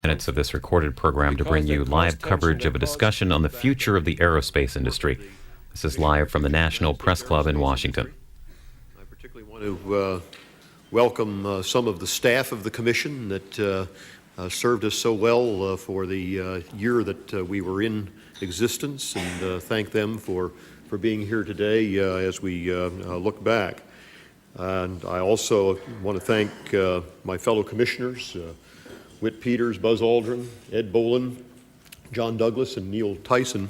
Minutes of this recorded program to bring you live coverage of a discussion on the future of the aerospace industry. This is live from the National Press Club in Washington. I particularly want to welcome some of the staff of the commission that served us so well for the year that we were in existence, and thank them for being here today as we look back. And I also want to thank my fellow commissioners, Whit Peters, Buzz Aldrin, Ed Bolin, John Douglas, and Neil Tyson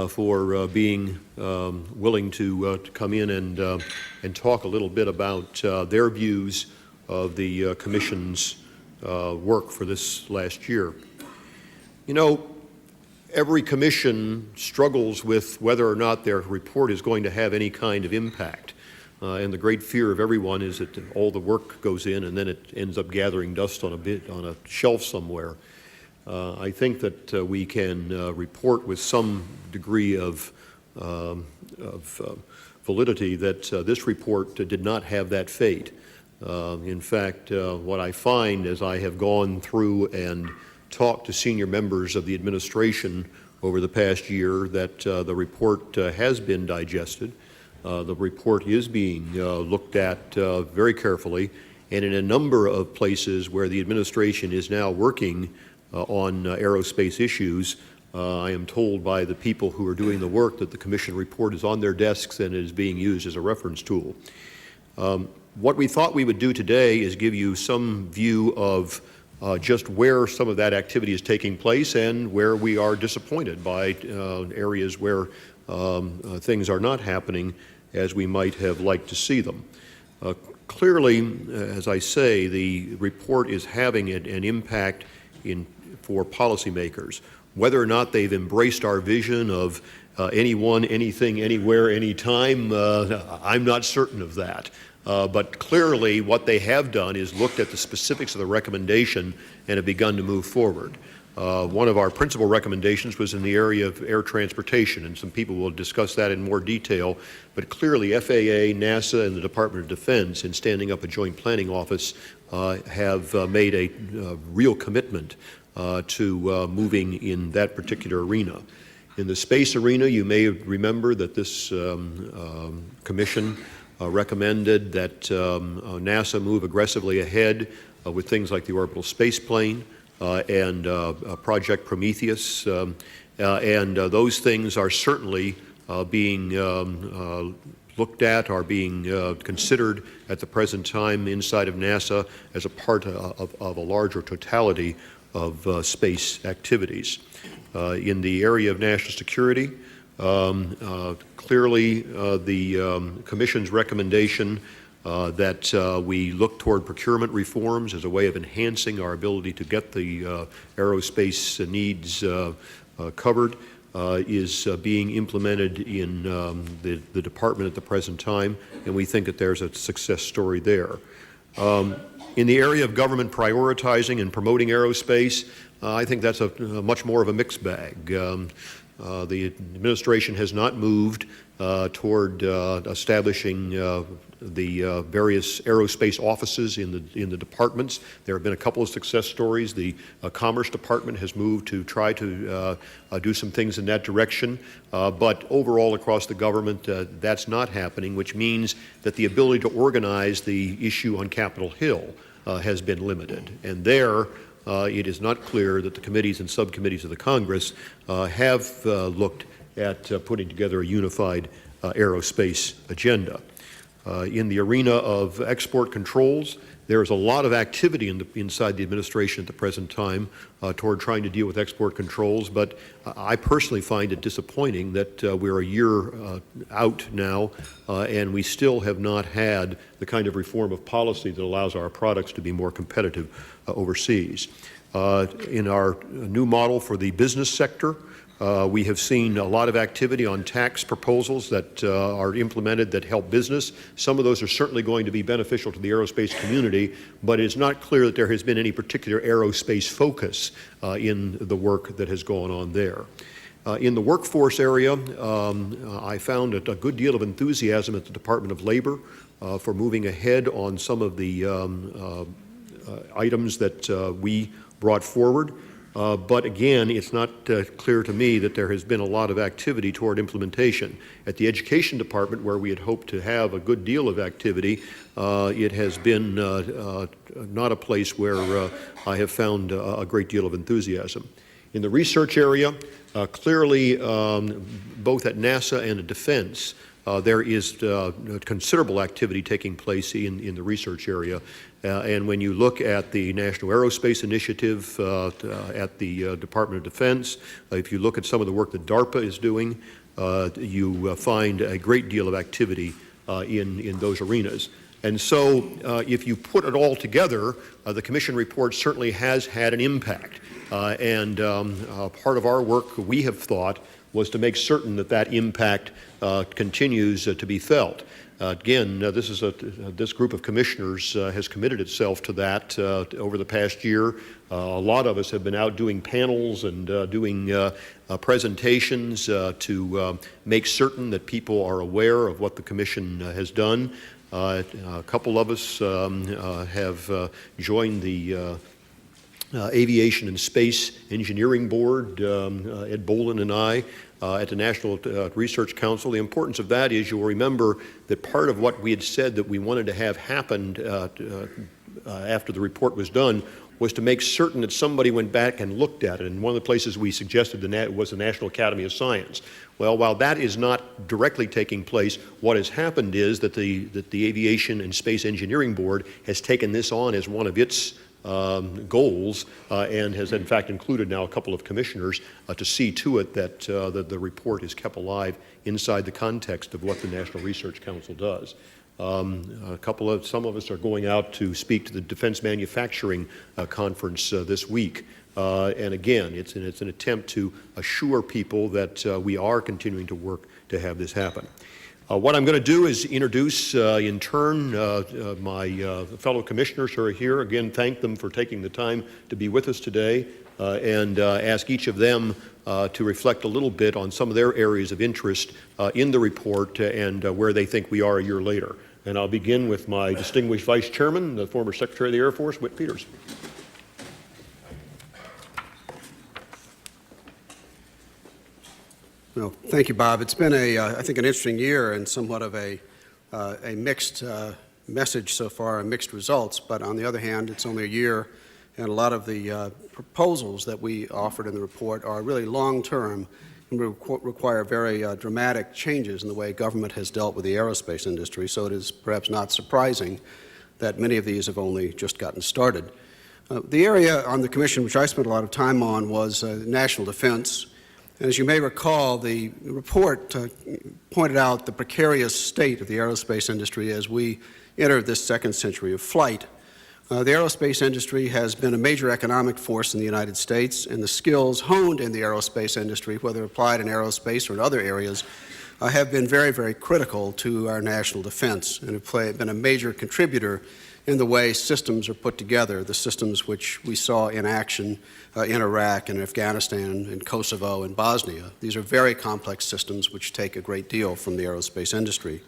for being willing to come in and talk a little bit about their views of the Commission's work for this last year. You know, every commission struggles with whether or not their report is going to have any kind of impact. And the great fear of everyone is that all the work goes in and then it ends up gathering dust on a shelf somewhere. I think that we can report with some degree of validity that this report did not have that fate. In fact, what I find as I have gone through and talked to senior members of the administration over the past year that the report has been digested. The report is being looked at very carefully, and in a number of places where the administration is now working on aerospace issues, I am told by the people who are doing the work that the Commission report is on their desks and is being used as a reference tool. What we thought we would do today is give you some view of just where some of that activity is taking place and where we are disappointed by areas where things are not happening as we might have liked to see them. Clearly, as I say, the report is having an impact for policymakers. Whether or not they've embraced our vision of anyone, anything, anywhere, anytime, I'm not certain of that. But clearly what they have done is looked at the specifics of the recommendation and have begun to move forward. One of our principal recommendations was in the area of air transportation, and some people will discuss that in more detail. But clearly FAA, NASA, and the Department of Defense, in standing up a joint planning office, have made a real commitment to moving in that particular arena. In the space arena, you may remember that this commission recommended that NASA move aggressively ahead with things like the orbital space plane, and Project Prometheus, and those things are certainly being looked at, are being considered at the present time inside of NASA as a part of a larger totality of space activities. In the area of national security, clearly the Commission's recommendation that we look toward procurement reforms as a way of enhancing our ability to get the aerospace needs covered is being implemented in the department at the present time, and we think that there's a success story there. In the area of government prioritizing and promoting aerospace, I think that's much more of a mixed bag. The administration has not moved toward establishing the various aerospace offices in the departments. There have been a couple of success stories. The Commerce Department has moved to try to do some things in that direction, but overall across the government that's not happening, which means that the ability to organize the issue on Capitol Hill has been limited. And there it is not clear that the committees and subcommittees of the Congress have looked at putting together a unified aerospace agenda. In the arena of export controls, there is a lot of activity inside the administration at the present time toward trying to deal with export controls, but I personally find it disappointing that we're a year out now and we still have not had the kind of reform of policy that allows our products to be more competitive overseas. In our new model for the business sector, we have seen a lot of activity on tax proposals that are implemented that help business. Some of those are certainly going to be beneficial to the aerospace community, but it's not clear that there has been any particular aerospace focus in the work that has gone on there. In the workforce area, I found a good deal of enthusiasm at the Department of Labor for moving ahead on some of the items that we brought forward. But again, it's not clear to me that there has been a lot of activity toward implementation. At the Education Department, where we had hoped to have a good deal of activity, it has been not a place where I have found a great deal of enthusiasm. In the research area, clearly, both at NASA and at Defense, there is considerable activity taking place in the research area. And when you look at the National Aerospace Initiative at the Department of Defense, if you look at some of the work that DARPA is doing, you find a great deal of activity in those arenas. And so if you put it all together, the Commission report certainly has had an impact. And part of our work, we have thought, was to make certain that that impact continues to be felt. Again, this group of commissioners has committed itself to that over the past year. A lot of us have been out doing panels and doing presentations to make certain that people are aware of what the Commission has done. A couple of us have joined the Aviation and Space Engineering Board, Ed Bolin and I, at the National Research Council. The importance of that is, you'll remember that part of what we had said that we wanted to have happened after the report was done was to make certain that somebody went back and looked at it. And one of the places we suggested was the National Academy of Science. Well, while that is not directly taking place, what has happened is that the Aviation and Space Engineering Board has taken this on as one of its goals and has in fact included now a couple of commissioners to see to it that the report is kept alive inside the context of what the National Research Council does. Some of us are going out to speak to the Defense Manufacturing Conference this week. And again, it's an attempt to assure people that we are continuing to work to have this happen. What I'm going to do is introduce in turn my fellow commissioners who are here. Again, thank them for taking the time to be with us today and ask each of them to reflect a little bit on some of their areas of interest in the report and where they think we are a year later. And I'll begin with my distinguished Vice Chairman, the former Secretary of the Air Force, Whit Peters. Well, thank you, Bob. It's been I think, an interesting year and somewhat of a mixed message so far, and mixed results. But on the other hand, it's only a year, and a lot of the proposals that we offered in the report are really long-term and require very dramatic changes in the way government has dealt with the aerospace industry. So it is perhaps not surprising that many of these have only just gotten started. The area on the Commission which I spent a lot of time on was national defense. And as you may recall, the report pointed out the precarious state of the aerospace industry as we enter this second century of flight. The aerospace industry has been a major economic force in the United States, and the skills honed in the aerospace industry, whether applied in aerospace or in other areas, have been very, very critical to our national defense and have been a major contributor in the way systems are put together, the systems which we saw in action in Iraq and Afghanistan and Kosovo and Bosnia. These are very complex systems which take a great deal from the aerospace industry.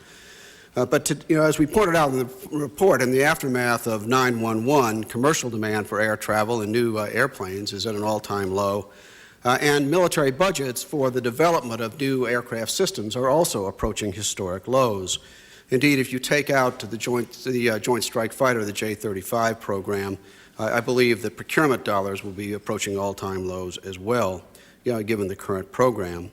As we pointed out in the report, in the aftermath of 9/11, commercial demand for air travel and new airplanes is at an all-time low, and military budgets for the development of new aircraft systems are also approaching historic lows. Indeed, if you take out the Joint Strike Fighter, the J-35 program, I believe that procurement dollars will be approaching all-time lows as well, given the current program.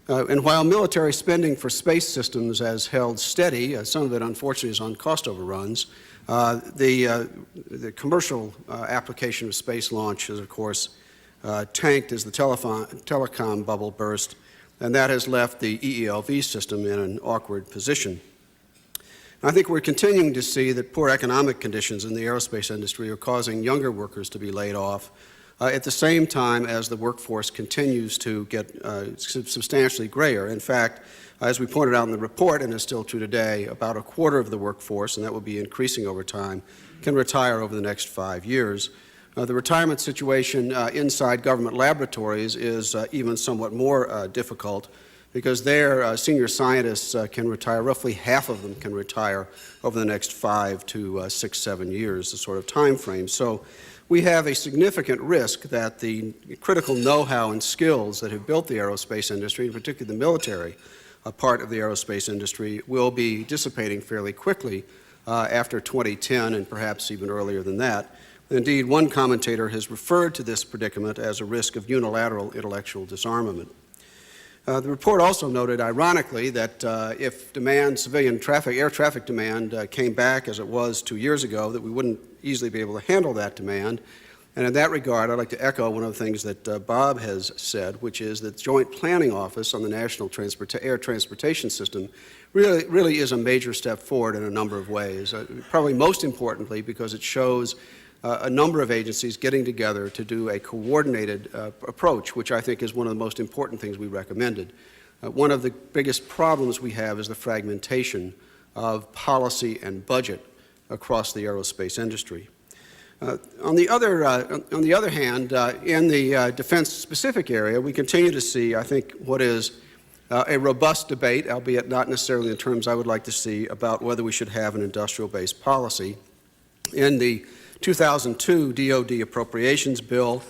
And while military spending for space systems has held steady, some of it unfortunately is on cost overruns, the commercial application of space launch has, of course, tanked as the telecom bubble burst, and that has left the EELV system in an awkward position. I think we're continuing to see that poor economic conditions in the aerospace industry are causing younger workers to be laid off at the same time as the workforce continues to get substantially grayer. In fact, as we pointed out in the report, and is still true today, about a quarter of the workforce, and that will be increasing over time, can retire over the next 5 years. The retirement situation inside government laboratories is even somewhat more difficult, because their senior scientists can retire, roughly half of them can retire over the next 5 to 6, 7 years, the sort of time frame. So we have a significant risk that the critical know-how and skills that have built the aerospace industry, and particularly the military part of the aerospace industry, will be dissipating fairly quickly after 2010 and perhaps even earlier than that. Indeed, one commentator has referred to this predicament as a risk of unilateral intellectual disarmament. The report also noted, ironically, that if civilian air traffic demand came back as it was 2 years ago, that we wouldn't easily be able to handle that demand. And in that regard, I'd like to echo one of the things that Bob has said, which is that the Joint Planning Office on the National Air Transportation System really is a major step forward in a number of ways. Probably most importantly because it shows a number of agencies getting together to do a coordinated approach, which I think is one of the most important things we recommended. One of the biggest problems we have is the fragmentation of policy and budget across the aerospace industry. On the other hand, in the defense-specific area, we continue to see, I think, what is a robust debate, albeit not necessarily in terms I would like to see, about whether we should have an industrial-based policy. In the 2002 DoD appropriations bill,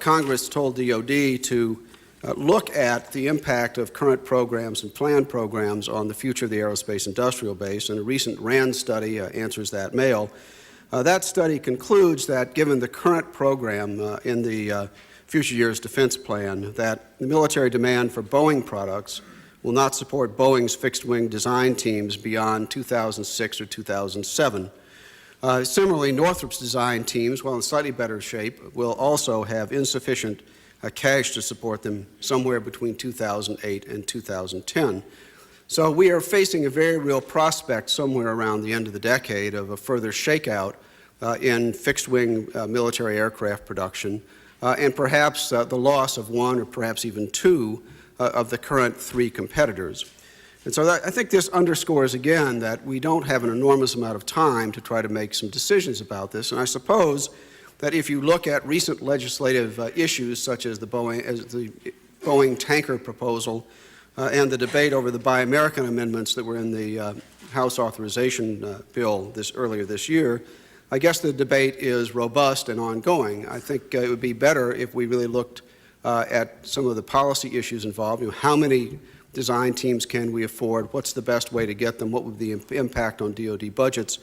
Congress told DoD to look at the impact of current programs and planned programs on the future of the aerospace industrial base, and a recent RAND study answers that mail. That study concludes that given the current program in the Future Years Defense Plan, that the military demand for Boeing products will not support Boeing's fixed-wing design teams beyond 2006 or 2007. Similarly, Northrop's design teams, while in slightly better shape, will also have insufficient cash to support them somewhere between 2008 and 2010. So we are facing a very real prospect somewhere around the end of the decade of a further shakeout in fixed-wing military aircraft production and perhaps the loss of one or perhaps even two of the current three competitors. And so I think this underscores again that we don't have an enormous amount of time to try to make some decisions about this. And I suppose that if you look at recent legislative issues such as the Boeing tanker proposal and the debate over the Buy American amendments that were in the House authorization bill earlier this year, I guess the debate is robust and ongoing. I think it would be better if we really looked at some of the policy issues involved. How many design teams can we afford? What's the best way to get them? What would be the impact on DoD budgets?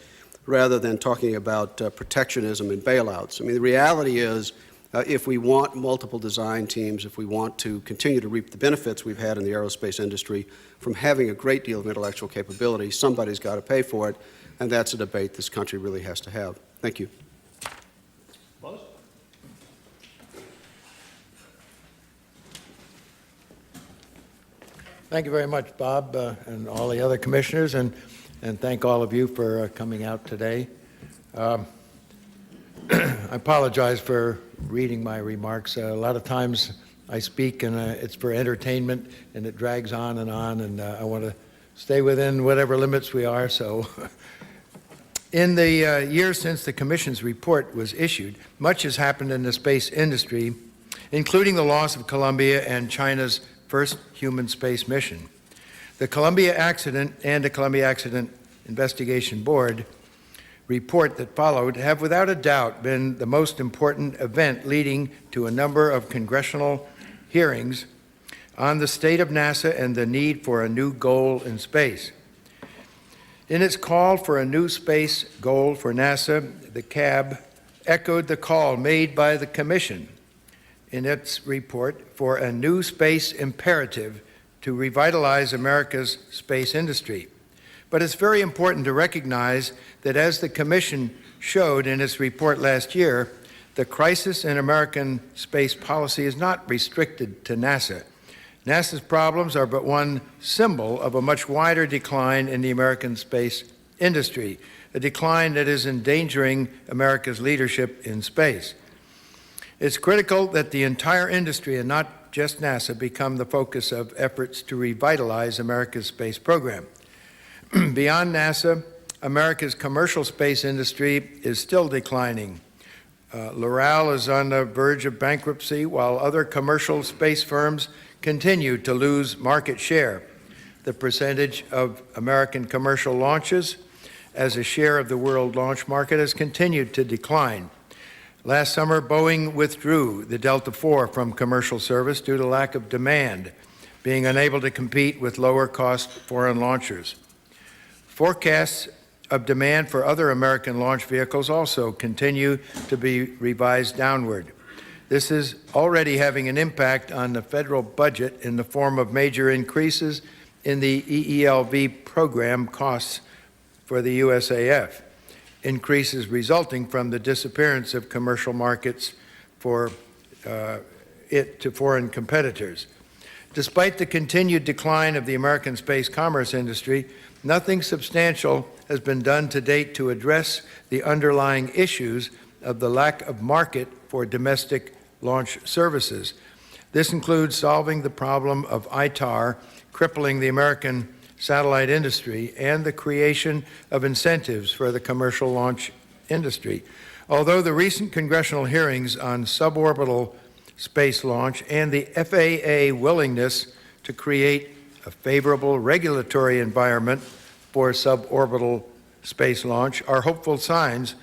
Rather than talking about protectionism and bailouts. I mean, the reality is if we want multiple design teams, if we want to continue to reap the benefits we've had in the aerospace industry from having a great deal of intellectual capability, somebody's got to pay for it, and that's a debate this country really has to have. Thank you. Buzz? Thank you very much, Bob, and all the other commissioners, and thank all of you for coming out today. I apologize for reading my remarks. A lot of times I speak and it's for entertainment and it drags on, and I want to stay within whatever limits we are. So in the years since the Commission's report was issued, much has happened in the space industry, including the loss of Columbia and China's first human space mission. The Columbia accident and the Columbia Accident Investigation Board report that followed have without a doubt been the most important event leading to a number of congressional hearings on the state of NASA and the need for a new goal in space. In its call for a new space goal for NASA, the CAB echoed the call made by the Commission in its report for a new space imperative to revitalize America's space industry. But it's very important to recognize that, as the Commission showed in its report last year, the crisis in American space policy is not restricted to NASA. NASA's problems are but one symbol of a much wider decline in the American space industry, a decline that is endangering America's leadership in space. It's critical that the entire industry, and not just NASA, become the focus of efforts to revitalize America's space program. Beyond NASA, America's commercial space industry is still declining. Loral is on the verge of bankruptcy, while other commercial space firms continue to lose market share. The percentage of American commercial launches as a share of the world launch market has continued to decline. Last summer, Boeing withdrew the Delta IV from commercial service due to lack of demand, being unable to compete with lower-cost foreign launchers. Forecasts of demand for other American launch vehicles also continue to be revised downward. This is already having an impact on the federal budget in the form of major increases in the EELV program costs for the USAF, increases resulting from the disappearance of commercial markets for it to foreign competitors. Despite the continued decline of the American space commerce industry, nothing substantial has been done to date to address the underlying issues of the lack of market for domestic launch services. This includes solving the problem of ITAR crippling the American satellite industry and the creation of incentives for the commercial launch industry. Although the recent congressional hearings on suborbital space launch and the FAA willingness to create a favorable regulatory environment for suborbital space launch are hopeful signs,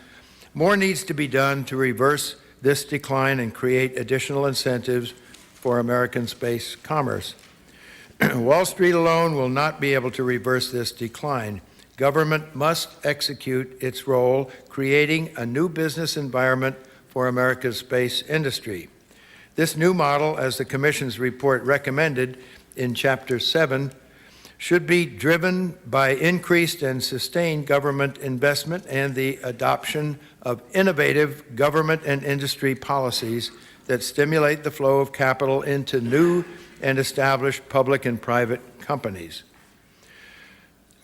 more needs to be done to reverse this decline and create additional incentives for American space commerce. Wall Street alone will not be able to reverse this decline. Government must execute its role, creating a new business environment for America's space industry. This new model, as the Commission's report recommended in Chapter 7, should be driven by increased and sustained government investment and the adoption of innovative government and industry policies that stimulate the flow of capital into new and established public and private companies.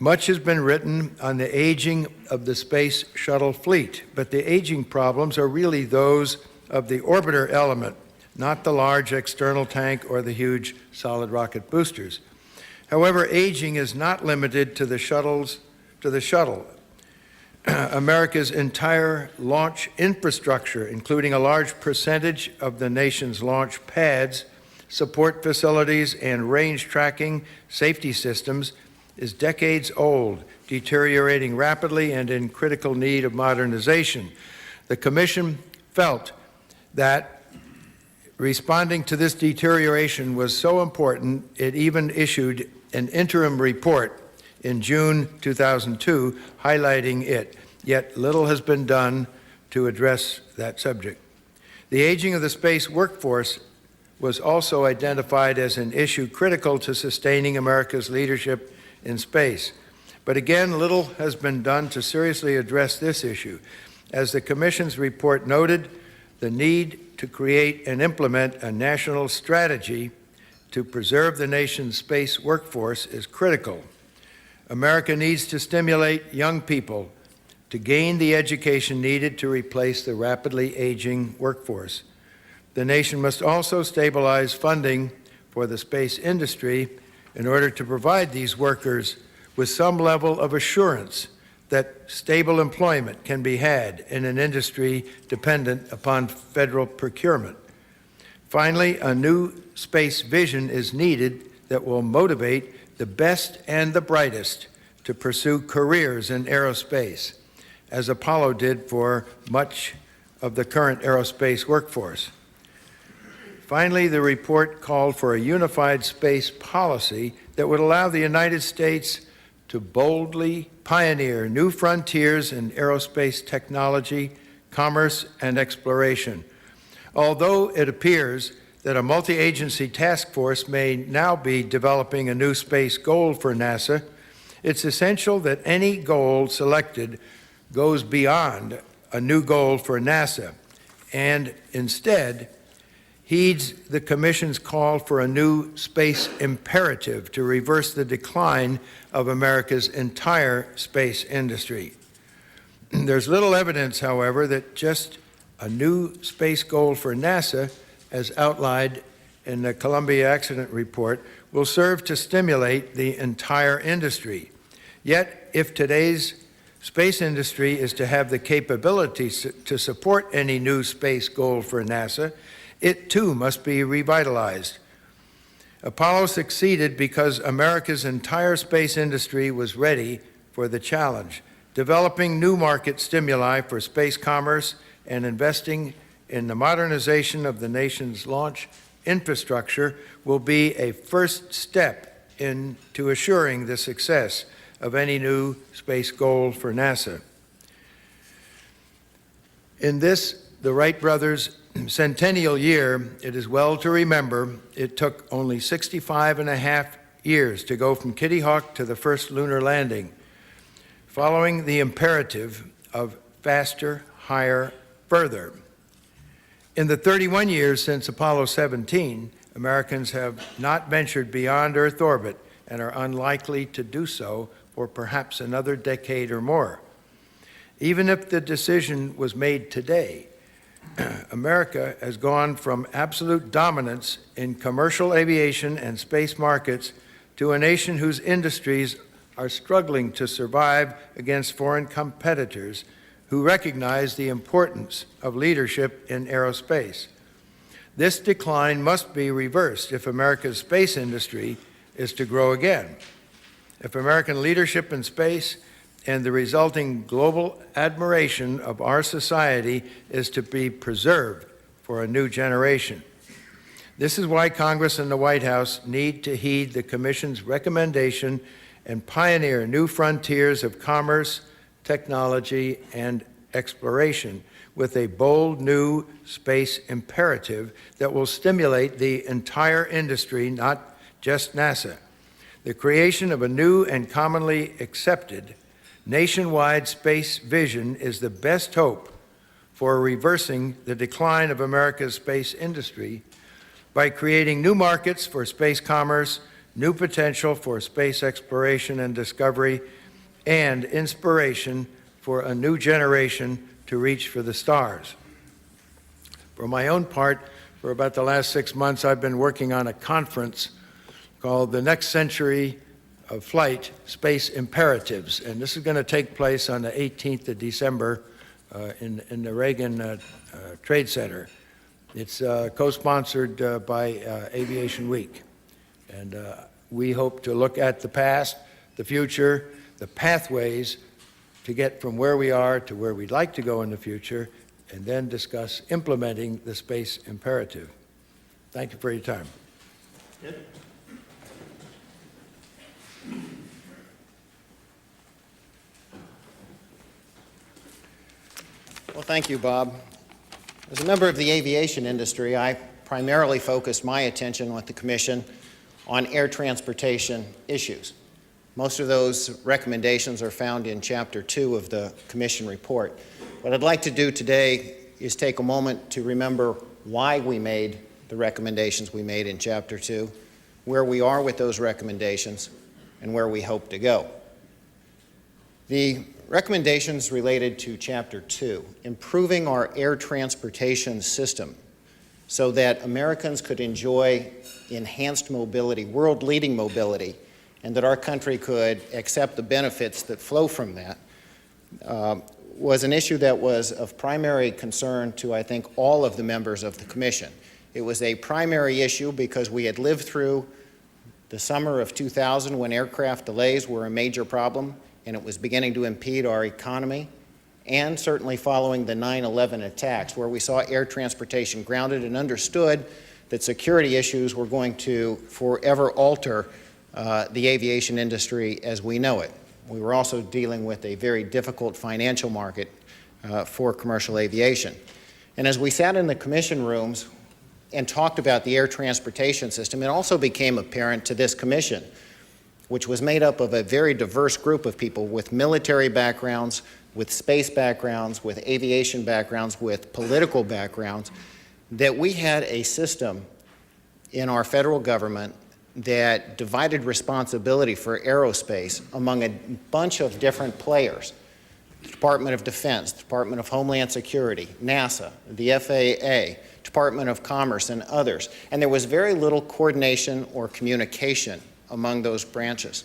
Much has been written on the aging of the space shuttle fleet, but the aging problems are really those of the orbiter element, not the large external tank or the huge solid rocket boosters. However, aging is not limited to the shuttle. America's entire launch infrastructure, including a large percentage of the nation's launch pads, support facilities, and range tracking safety systems, is decades old, deteriorating rapidly, and in critical need of modernization. The Commission felt that responding to this deterioration was so important, it even issued an interim report in June 2002 highlighting it, yet little has been done to address that subject. The aging of the space workforce was also identified as an issue critical to sustaining America's leadership in space. But again, little has been done to seriously address this issue. As the Commission's report noted, the need to create and implement a national strategy to preserve the nation's space workforce is critical. America needs to stimulate young people to gain the education needed to replace the rapidly aging workforce. The nation must also stabilize funding for the space industry in order to provide these workers with some level of assurance that stable employment can be had in an industry dependent upon federal procurement. Finally, a new space vision is needed that will motivate the best and the brightest to pursue careers in aerospace, as Apollo did for much of the current aerospace workforce. Finally, the report called for a unified space policy that would allow the United States to boldly pioneer new frontiers in aerospace technology, commerce, and exploration. Although it appears that a multi-agency task force may now be developing a new space goal for NASA, it's essential that any goal selected goes beyond a new goal for NASA and instead heeds the Commission's call for a new space imperative to reverse the decline of America's entire space industry. There's little evidence, however, that just a new space goal for NASA, as outlined in the Columbia Accident Report, will serve to stimulate the entire industry. Yet, if today's space industry is to have the capability to support any new space goal for NASA, it too must be revitalized. Apollo succeeded because America's entire space industry was ready for the challenge, developing new market stimuli for space commerce and investing in the modernization of the nation's launch infrastructure will be a first step into assuring the success of any new space goal for NASA. In this, the Wright brothers' centennial year, it is well to remember it took only 65.5 years to go from Kitty Hawk to the first lunar landing, following the imperative of faster, higher, further. In the 31 years since Apollo 17, Americans have not ventured beyond Earth orbit and are unlikely to do so for perhaps another decade or more. Even if the decision was made today, America has gone from absolute dominance in commercial aviation and space markets to a nation whose industries are struggling to survive against foreign competitors who recognize the importance of leadership in aerospace. This decline must be reversed if America's space industry is to grow again. If American leadership in space and the resulting global admiration of our society is to be preserved for a new generation. This is why Congress and the White House need to heed the Commission's recommendation and pioneer new frontiers of commerce, technology, and exploration with a bold new space imperative that will stimulate the entire industry, not just NASA. The creation of a new and commonly accepted nationwide space vision is the best hope for reversing the decline of America's space industry by creating new markets for space commerce, new potential for space exploration and discovery, and inspiration for a new generation to reach for the stars. For my own part, for about the last 6 months, I've been working on a conference called The Next Century of Flight Space Imperatives, and this is going to take place on the 18th of December in the Reagan Trade Center. It's co-sponsored by Aviation Week, and we hope to look at the past, the future, the pathways to get from where we are to where we'd like to go in the future, and then discuss implementing the space imperative. Thank you for your time. Well, thank you, Bob. As a member of the aviation industry, I primarily focused my attention with the Commission on air transportation issues. Most of those recommendations are found in Chapter 2 of the Commission report. What I'd like to do today is take a moment to remember why we made the recommendations we made in Chapter 2, where we are with those recommendations, and where we hope to go. The recommendations related to Chapter 2, improving our air transportation system so that Americans could enjoy enhanced mobility, world-leading mobility, and that our country could accept the benefits that flow from that, was an issue that was of primary concern to, I think, all of the members of the Commission. It was a primary issue because we had lived through the summer of 2000 when aircraft delays were a major problem, and it was beginning to impede our economy, and certainly following the 9/11 attacks, where we saw air transportation grounded and understood that security issues were going to forever alter the aviation industry as we know it. We were also dealing with a very difficult financial market for commercial aviation. And as we sat in the Commission rooms and talked about the air transportation system, it also became apparent to this Commission, which was made up of a very diverse group of people with military backgrounds, with space backgrounds, with aviation backgrounds, with political backgrounds, that we had a system in our federal government that divided responsibility for aerospace among a bunch of different players. The Department of Defense, the Department of Homeland Security, NASA, the FAA, Department of Commerce, and others. And there was very little coordination or communication among those branches.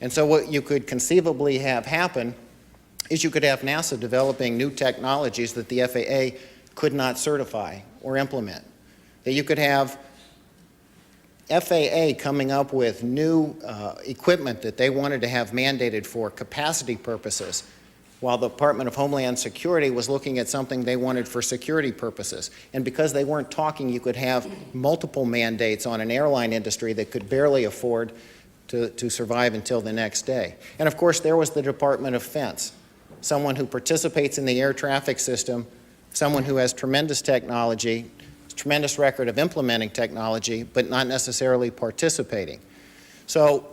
And so what you could conceivably have happen is you could have NASA developing new technologies that the FAA could not certify or implement. That you could have FAA coming up with new equipment that they wanted to have mandated for capacity purposes while the Department of Homeland Security was looking at something they wanted for security purposes. And because they weren't talking, you could have multiple mandates on an airline industry that could barely afford to survive until the next day. And of course, there was the Department of Defense, someone who participates in the air traffic system, someone who has tremendous technology, tremendous record of implementing technology, but not necessarily participating. So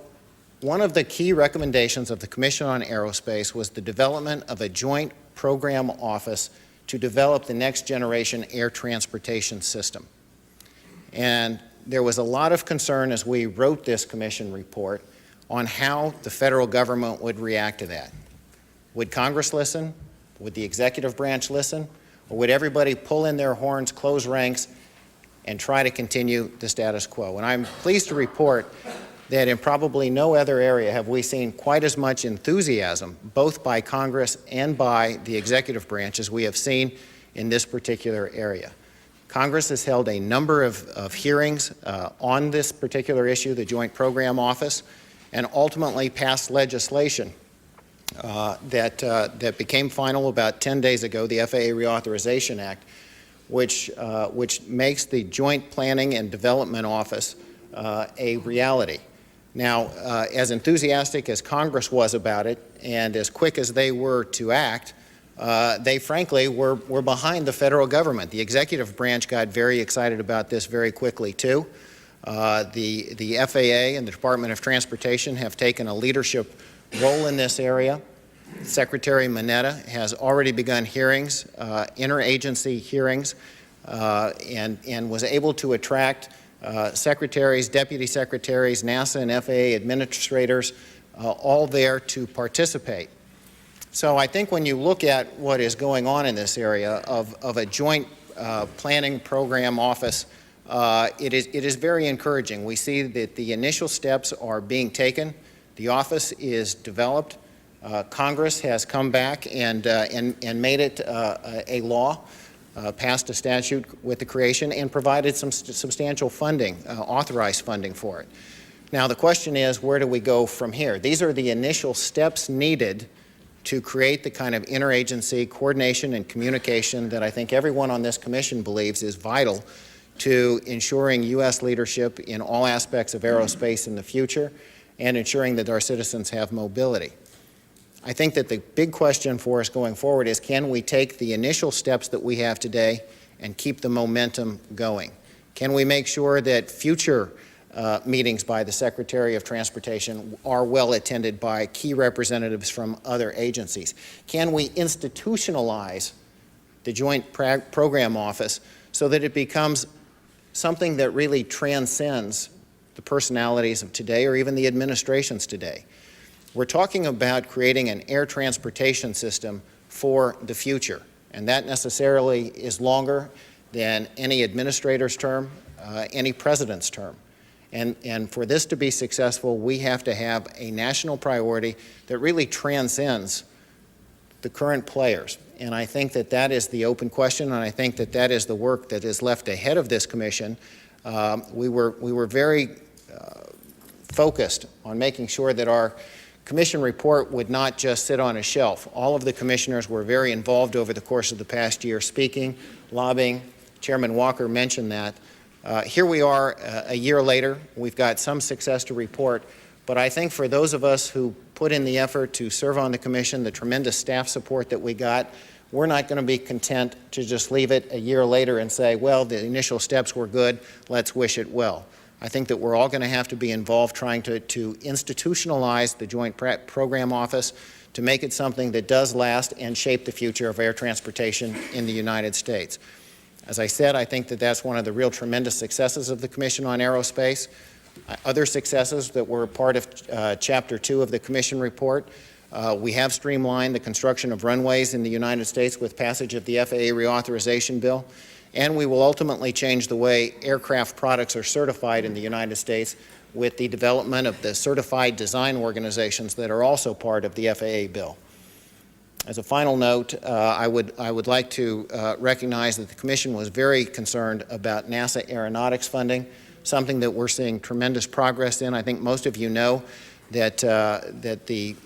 one of the key recommendations of the Commission on Aerospace was the development of a joint program office to develop the next generation air transportation system. And there was a lot of concern as we wrote this Commission report on how the federal government would react to that. Would Congress listen? Would the executive branch listen? Or would everybody pull in their horns, close ranks, and try to continue the status quo? And I'm pleased to report that in probably no other area have we seen quite as much enthusiasm, both by Congress and by the executive branch, as we have seen in this particular area. Congress has held a number of hearings on this particular issue, the Joint Program Office, and ultimately passed legislation that became final about 10 days ago, the FAA Reauthorization Act, which makes the Joint Planning and Development Office a reality. Now, as enthusiastic as Congress was about it and as quick as they were to act, they frankly were behind the federal government. The executive branch got very excited about this very quickly too. The FAA and the Department of Transportation have taken a leadership role in this area. Secretary Mineta has already begun hearings, interagency hearings, and was able to attract secretaries, deputy secretaries, NASA and FAA administrators, all there to participate. So I think when you look at what is going on in this area of a joint planning program office, it is very encouraging. We see that the initial steps are being taken. The office is developed. Congress has come back and made it a law. Passed a statute with the creation and provided some substantial funding, authorized funding for it. Now the question is, where do we go from here? These are the initial steps needed to create the kind of interagency coordination and communication that I think everyone on this commission believes is vital to ensuring U.S. leadership in all aspects of aerospace in the future and ensuring that our citizens have mobility. I think that the big question for us going forward is, can we take the initial steps that we have today and keep the momentum going? Can we make sure that future meetings by the Secretary of Transportation are well attended by key representatives from other agencies? Can we institutionalize the Joint Program Office so that it becomes something that really transcends the personalities of today or even the administrations today? We're talking about creating an air transportation system for the future, and that necessarily is longer than any administrator's term, any president's term. And for this to be successful, we have to have a national priority that really transcends the current players. And I think that that is the open question, and I think that that is the work that is left ahead of this commission. We were very focused on making sure that our Commission report would not just sit on a shelf. All of the commissioners were very involved over the course of the past year, speaking, lobbying. Chairman Walker mentioned that. Here we are a year later. We've got some success to report, but I think for those of us who put in the effort to serve on the commission, the tremendous staff support that we got, we're not going to be content to just leave it a year later and say, well, the initial steps were good, let's wish it well. I think that we're all going to have to be involved trying to institutionalize the Joint Program Office to make it something that does last and shape the future of air transportation in the United States. As I said, I think that that's one of the real tremendous successes of the Commission on Aerospace. Other successes that were part of Chapter 2 of the Commission report, we have streamlined the construction of runways in the United States with passage of the FAA Reauthorization Bill. And we will ultimately change the way aircraft products are certified in the United States with the development of the certified design organizations that are also part of the FAA bill. As a final note, I would like to recognize that the Commission was very concerned about NASA aeronautics funding, something that we're seeing tremendous progress in. I think most of you know that the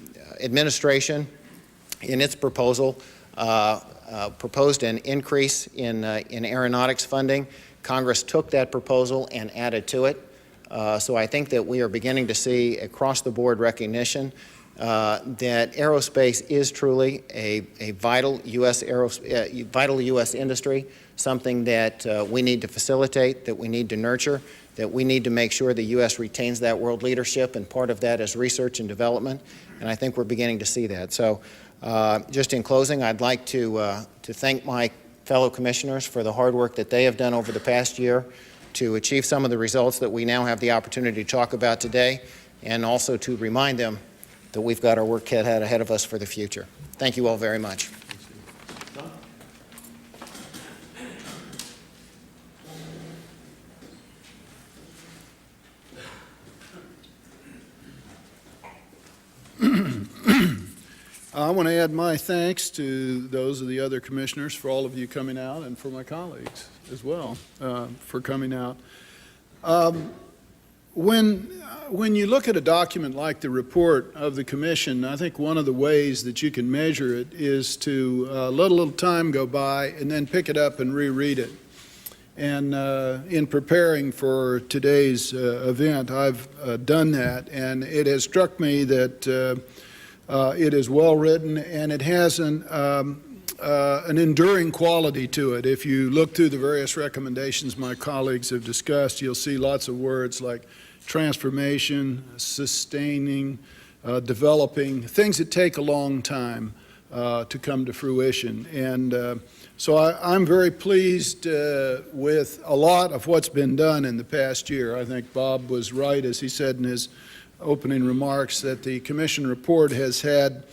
administration in its proposal, proposed an increase in aeronautics funding. Congress took that proposal and added to it. So I think that we are beginning to see across-the-board recognition that aerospace is truly a vital U.S. industry, something that we need to facilitate, that we need to nurture, that we need to make sure the U.S. retains that world leadership, and part of that is research and development, and I think we're beginning to see that. So just in closing, I'd like to thank my fellow commissioners for the hard work that they have done over the past year to achieve some of the results that we now have the opportunity to talk about today, and also to remind them that we've got our work cut out ahead of us for the future. Thank you all very much. I want to add my thanks to those of the other commissioners for all of you coming out, and for my colleagues as well for coming out. When you look at a document like the report of the commission, I think one of the ways that you can measure it is to let a little time go by and then pick it up and reread it. And in preparing for today's event, I've done that, and it has struck me that it is well written, and it has an enduring quality to it. If you look through the various recommendations my colleagues have discussed, you'll see lots of words like transformation, sustaining, developing, things that take a long time to come to fruition. And so I'm very pleased with a lot of what's been done in the past year. I think Bob was right, as he said in his opening remarks, that the commission report has had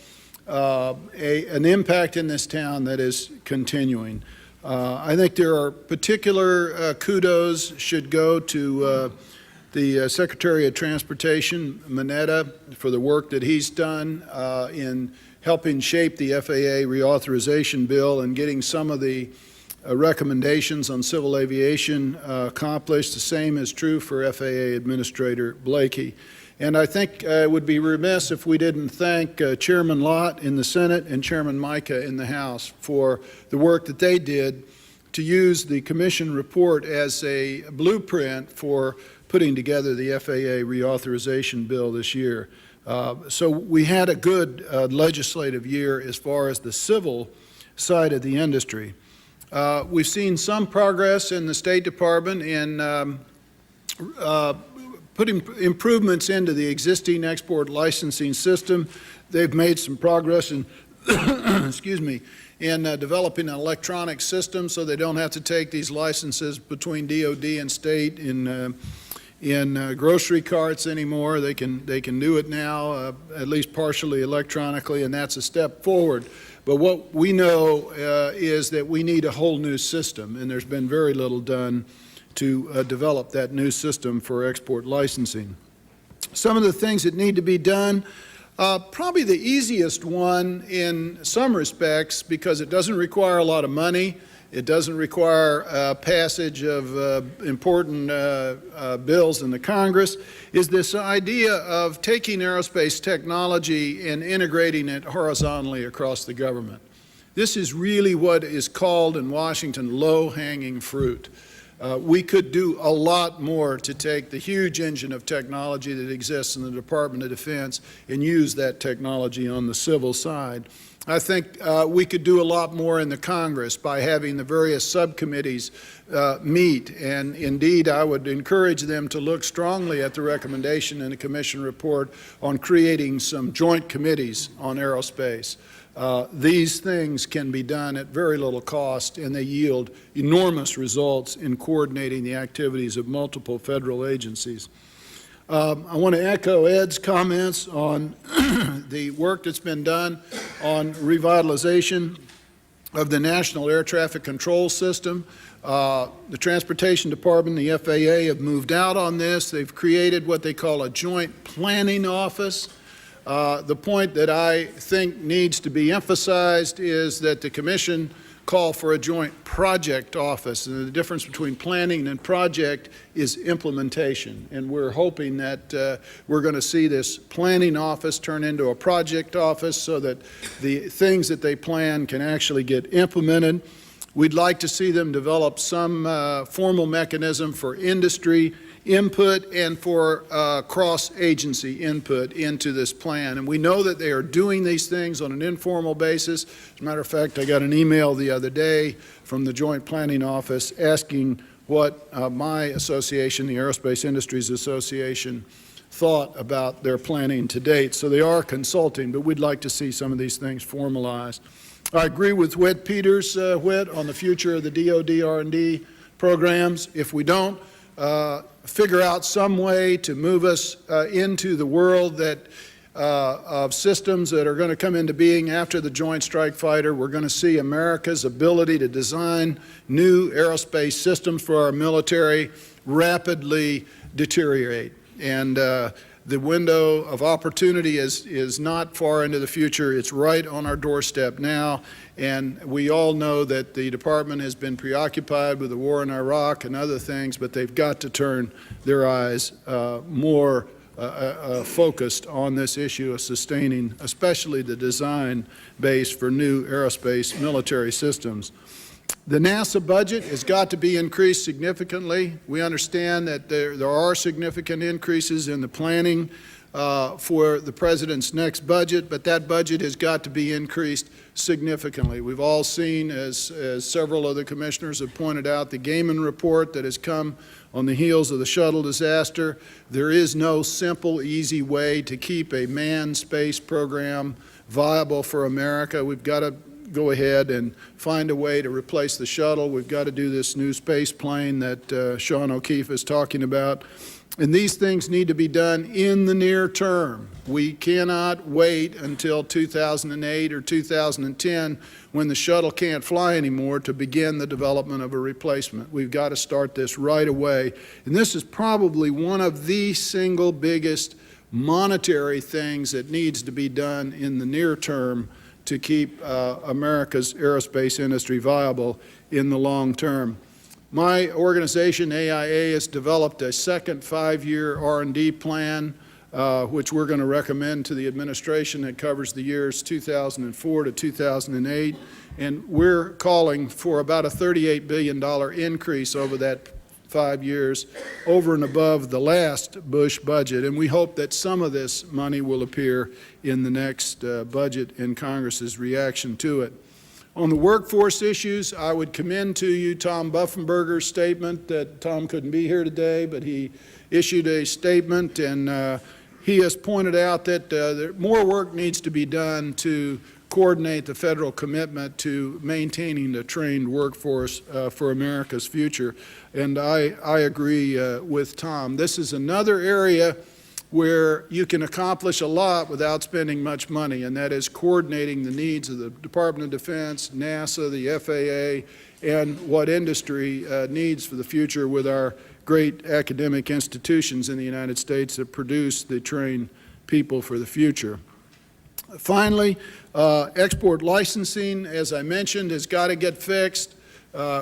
an impact in this town that is continuing. I think there are particular kudos should go to the Secretary of Transportation, Mineta, for the work that he's done in helping shape the FAA reauthorization bill and getting some of the recommendations on civil aviation accomplished. The same is true for FAA Administrator Blakey. And I think it would be remiss if we didn't thank Chairman Lott in the Senate and Chairman Mica in the House for the work that they did to use the commission report as a blueprint for putting together the FAA reauthorization bill this year. So we had a good legislative year as far as the civil side of the industry. We've seen some progress in the State Department in putting improvements into the existing export licensing system. They've made some progress in, excuse me, in developing an electronic system so they don't have to take these licenses between DOD and state in grocery carts anymore. They can do it now, at least partially electronically, and that's a step forward. But what we know is that we need a whole new system, and there's been very little done to develop that new system for export licensing. Some of the things that need to be done, probably the easiest one in some respects, because it doesn't require a lot of money, it doesn't require passage of important bills in the Congress, is this idea of taking aerospace technology and integrating it horizontally across the government. This is really what is called in Washington low-hanging fruit. We could do a lot more to take the huge engine of technology that exists in the Department of Defense and use that technology on the civil side. I think we could do a lot more in the Congress by having the various subcommittees meet, and indeed I would encourage them to look strongly at the recommendation in the Commission report on creating some joint committees on aerospace. These things can be done at very little cost, and they yield enormous results in coordinating the activities of multiple federal agencies. I want to echo Ed's comments on the work that's been done on revitalization of the National Air Traffic Control System. The Transportation Department and the FAA have moved out on this. They've created what they call a joint planning office. The point that I think needs to be emphasized is that the Commission call for a joint project office. And the difference between planning and project is implementation. And we're hoping that we're going to see this planning office turn into a project office so that the things that they plan can actually get implemented. We'd like to see them develop some formal mechanism for industry input and for cross-agency input into this plan. And we know that they are doing these things on an informal basis. As a matter of fact, I got an email the other day from the Joint Planning Office asking what my association, the Aerospace Industries Association, thought about their planning to date. So they are consulting, but we'd like to see some of these things formalized. I agree with Whit Peters, Whit, on the future of the DoD R&D programs. If we don't figure out some way to move us into the world that of systems that are going to come into being after the Joint Strike Fighter, we're going to see America's ability to design new aerospace systems for our military rapidly deteriorate. And the window of opportunity is not far into the future. It's right on our doorstep now. And we all know that the department has been preoccupied with the war in Iraq and other things, but they've got to turn their eyes more focused on this issue of sustaining, especially the design base for new aerospace military systems. The NASA budget has got to be increased significantly. We understand that there are significant increases in the planning for the President's next budget, but that budget has got to be increased significantly. We've all seen, as several of the commissioners have pointed out, the Gaiman report that has come on the heels of the shuttle disaster. There is no simple, easy way to keep a manned space program viable for America. We've got to go ahead and find a way to replace the shuttle. We've got to do this new space plane that Sean O'Keefe is talking about. And these things need to be done in the near term. We cannot wait until 2008 or 2010 when the shuttle can't fly anymore to begin the development of a replacement. We've got to start this right away. And this is probably one of the single biggest monetary things that needs to be done in the near term to keep America's aerospace industry viable in the long term. My organization, AIA, has developed a second 5-year R&D plan, which we're going to recommend to the administration that covers the years 2004 to 2008. And we're calling for about a $38 billion increase over that 5 years, over and above the last Bush budget. And we hope that some of this money will appear in the next budget and Congress's reaction to it. On the workforce issues, I would commend to you Tom Buffenberger's statement that Tom couldn't be here today, but he issued a statement, and he has pointed out that more work needs to be done to coordinate the federal commitment to maintaining a trained workforce for America's future. And I agree with Tom. This is another area where you can accomplish a lot without spending much money, and that is coordinating the needs of the Department of Defense, NASA, the FAA, and what industry needs for the future with our great academic institutions in the United States that produce the trained people for the future. Finally, export licensing, as I mentioned, has got to get fixed.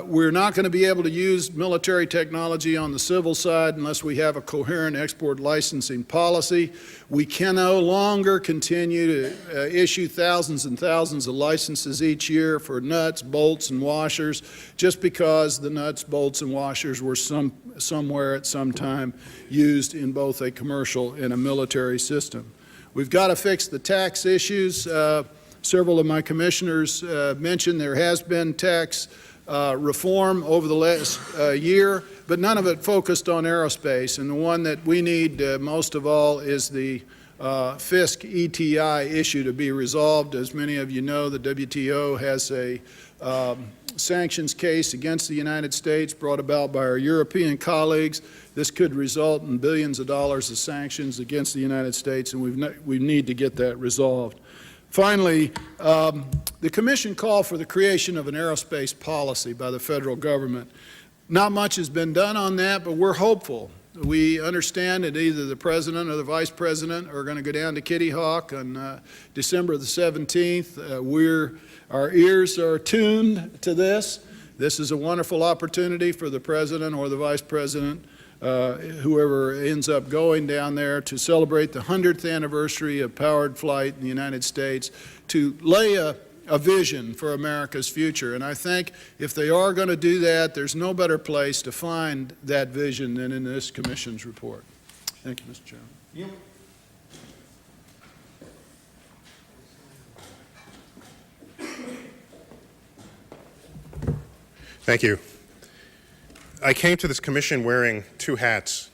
We're not going to be able to use military technology on the civil side unless we have a coherent export licensing policy. We can no longer continue to issue thousands and thousands of licenses each year for nuts, bolts, and washers just because the nuts, bolts, and washers were somewhere at some time used in both a commercial and a military system. We've got to fix the tax issues. Several of my commissioners mentioned there has been tax reform over the last year, but none of it focused on aerospace. And the one that we need most of all is the FISC ETI issue to be resolved. As many of you know, the WTO has a sanctions case against the United States brought about by our European colleagues. This could result in billions of dollars of sanctions against the United States, and we need to get that resolved. Finally, the Commission called for the creation of an aerospace policy by the federal government. Not much has been done on that, but we're hopeful We understand that either the President or the Vice President are going to go down to Kitty Hawk on December the 17th. Our ears are tuned to this. This is a wonderful opportunity for the President or the Vice President, whoever ends up going down there, to celebrate the 100th anniversary of powered flight in the United States, to lay a vision for America's future. And I think if they are going to do that, there's no better place to find that vision than in this Commission's report. Thank you, Mr. Chairman. Thank you. I came to this commission wearing two hats.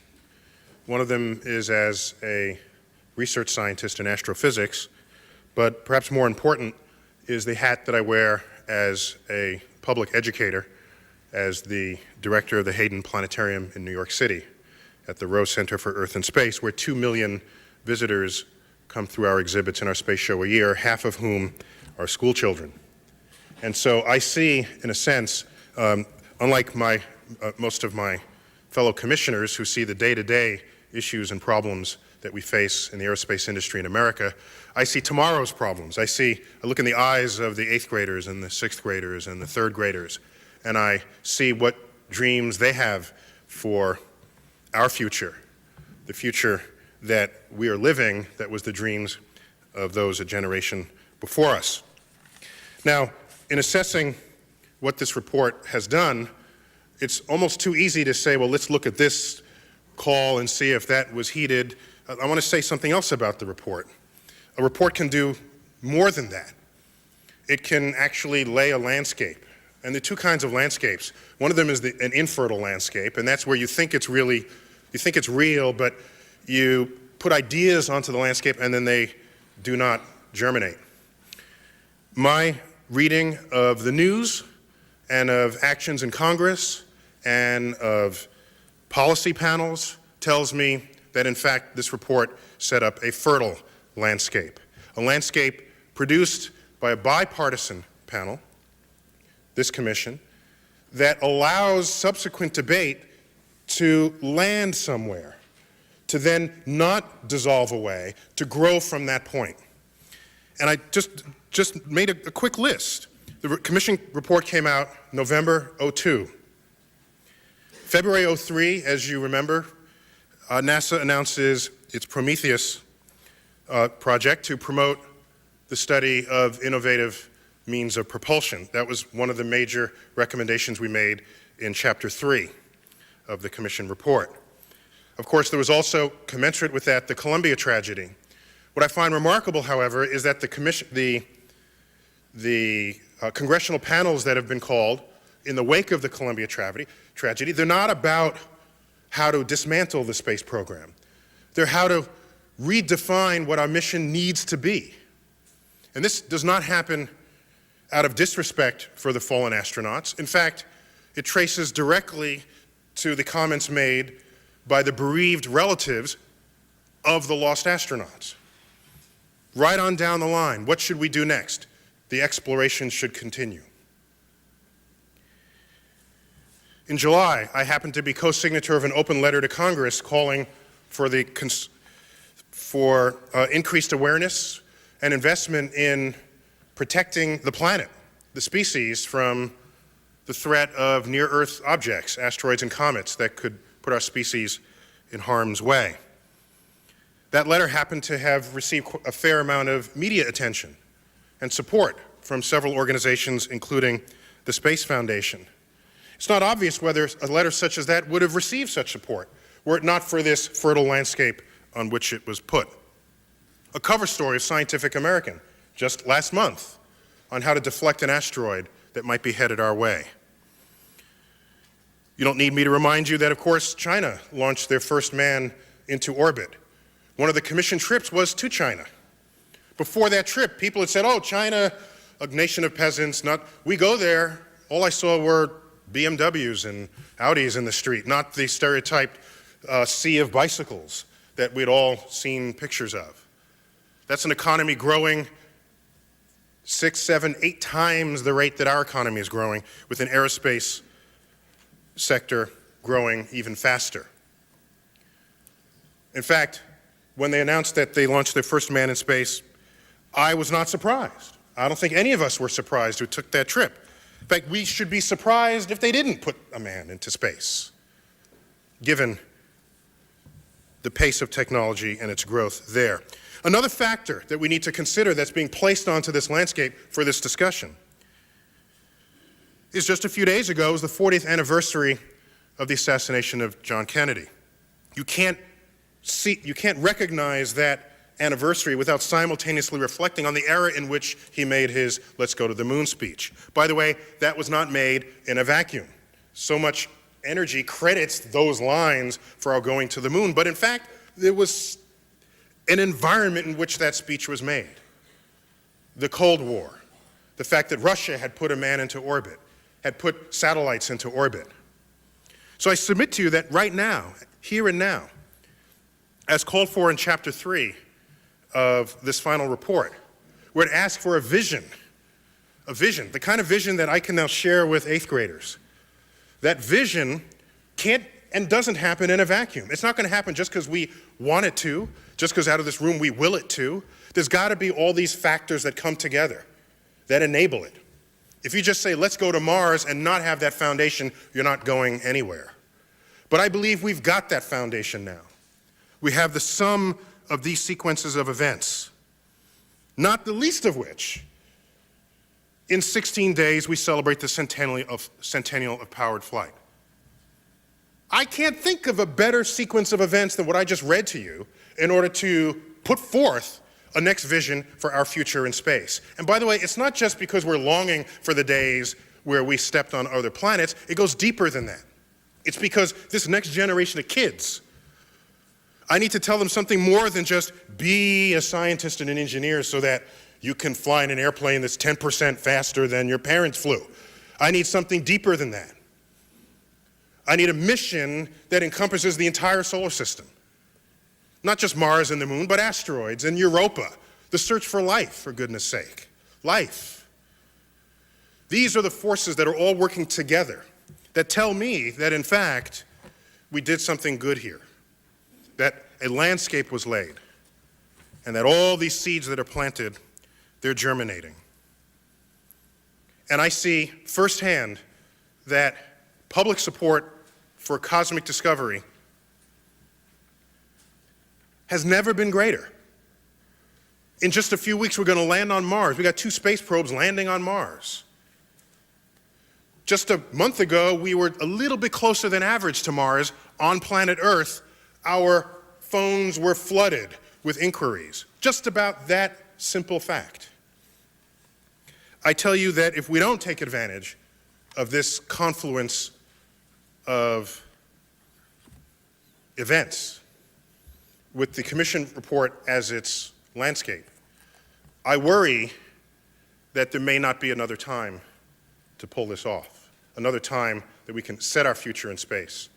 One of them is as a research scientist in astrophysics, but perhaps more important is the hat that I wear as a public educator, as the director of the Hayden Planetarium in New York City at the Rose Center for Earth and Space, where 2 million visitors come through our exhibits in our space show a year, half of whom are school children. And so I see, in a sense, unlike most of my fellow commissioners who see the day-to-day issues and problems that we face in the aerospace industry in America, I see tomorrow's problems. I look in the eyes of the 8th graders and the 6th graders and the 3rd graders, and I see what dreams they have for our future, the future that we are living that was the dreams of those a generation before us. Now, in assessing what this report has done, it's almost too easy to say, well, let's look at this call and see if that was heeded. I want to say something else about the report. A report can do more than that. It can actually lay a landscape. And the two kinds of landscapes, one of them is an infertile landscape, and that's where you think it's real, but you put ideas onto the landscape and then they do not germinate. My reading of the news and of actions in Congress and of policy panels tells me that, in fact, this report set up a fertile landscape, a landscape produced by a bipartisan panel, this commission, that allows subsequent debate to land somewhere, to then not dissolve away, to grow from that point. And I just made a quick list. The commission report came out November '02. February '03, as you remember, NASA announces its Prometheus project to promote the study of innovative means of propulsion. That was one of the major recommendations we made in Chapter 3 of the Commission report. Of course, there was also, commensurate with that, the Columbia tragedy. What I find remarkable, however, is that the congressional panels that have been called in the wake of the Columbia tragedy, they're not about how to dismantle the space program. They're how to redefine what our mission needs to be. And this does not happen out of disrespect for the fallen astronauts. In fact, it traces directly to the comments made by the bereaved relatives of the lost astronauts. Right on down the line, what should we do next? The exploration should continue. In July, I happened to be co-signator of an open letter to Congress calling for increased awareness and investment in protecting the planet, the species, from the threat of near-Earth objects, asteroids and comets, that could put our species in harm's way. That letter happened to have received a fair amount of media attention and support from several organizations, including the Space Foundation. It's not obvious whether a letter such as that would have received such support were it not for this fertile landscape on which it was put. A cover story of Scientific American just last month on how to deflect an asteroid that might be headed our way. You don't need me to remind you that, of course, China launched their first man into orbit. One of the commission trips was to China. Before that trip, people had said, oh, China, a nation of peasants, we go there. All I saw were BMWs and Audis in the street, not the stereotyped sea of bicycles that we'd all seen pictures of. That's an economy growing 6, 7, 8 times the rate that our economy is growing, with an aerospace sector growing even faster. In fact, when they announced that they launched their first man in space, I was not surprised. I don't think any of us were surprised who took that trip. In fact, we should be surprised if they didn't put a man into space, given the pace of technology and its growth there. Another factor that we need to consider that's being placed onto this landscape for this discussion is just a few days ago was the 40th anniversary of the assassination of John Kennedy. You can't recognize that anniversary without simultaneously reflecting on the era in which he made his "Let's go to the moon" speech. By the way, that was not made in a vacuum. So much energy credits those lines for our going to the moon, but in fact, there was an environment in which that speech was made. The Cold War, the fact that Russia had put a man into orbit, had put satellites into orbit. So I submit to you that right now, here and now, as called for in Chapter 3 of this final report, we're to ask for a vision, the kind of vision that I can now share with 8th graders. That vision can't and doesn't happen in a vacuum. It's not going to happen just because we want it to, just because out of this room we will it to. There's got to be all these factors that come together that enable it. If you just say, let's go to Mars and not have that foundation, you're not going anywhere. But I believe we've got that foundation now. We have the sum of these sequences of events, not the least of which, in 16 days, we celebrate the centennial of powered flight. I can't think of a better sequence of events than what I just read to you in order to put forth a next vision for our future in space. And by the way, it's not just because we're longing for the days where we stepped on other planets. It goes deeper than that. It's because this next generation of kids, I need to tell them something more than just be a scientist and an engineer so that you can fly in an airplane that's 10% faster than your parents flew. I need something deeper than that. I need a mission that encompasses the entire solar system. Not just Mars and the moon, but asteroids and Europa. The search for life, for goodness sake. Life. These are the forces that are all working together that tell me that, in fact, we did something good here. That a landscape was laid. And that all these seeds that are planted, they're germinating. And I see firsthand that public support for cosmic discovery has never been greater. In just a few weeks, we're going to land on Mars. We got 2 space probes landing on Mars. Just a month ago, we were a little bit closer than average to Mars. On planet Earth, our phones were flooded with inquiries. Just about that simple fact. I tell you that if we don't take advantage of this confluence of events, with the Commission report as its landscape, I worry that there may not be another time to pull this off, another time that we can set our future in space.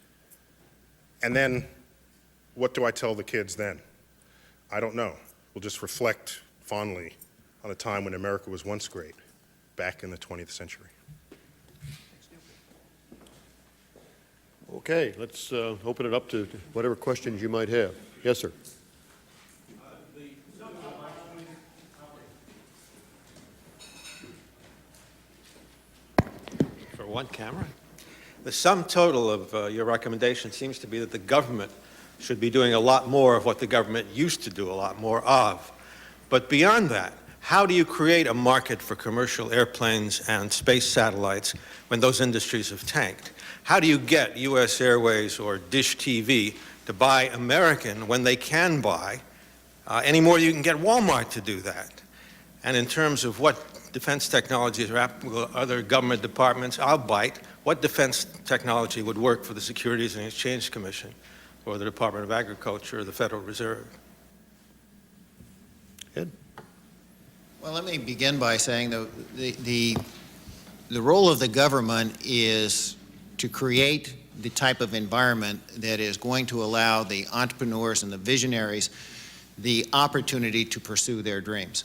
And then, what do I tell the kids then? I don't know. We'll just reflect fondly on a time when America was once great, back in the 20th century. Okay, let's open it up to whatever questions you might have. Yes, sir. For one camera. The sum total of your recommendation seems to be that the government should be doing a lot more of what the government used to do a lot more of. But beyond that, how do you create a market for commercial airplanes and space satellites when those industries have tanked? How do you get U.S. Airways or Dish TV to buy American when they can buy? Anymore, you can get Walmart to do that. And in terms of what defense technologies are applicable to other government departments, I'll bite. What defense technology would work for the Securities and Exchange Commission or the Department of Agriculture or the Federal Reserve? Ed? Well, let me begin by saying the role of the government is to create the type of environment that is going to allow the entrepreneurs and the visionaries the opportunity to pursue their dreams.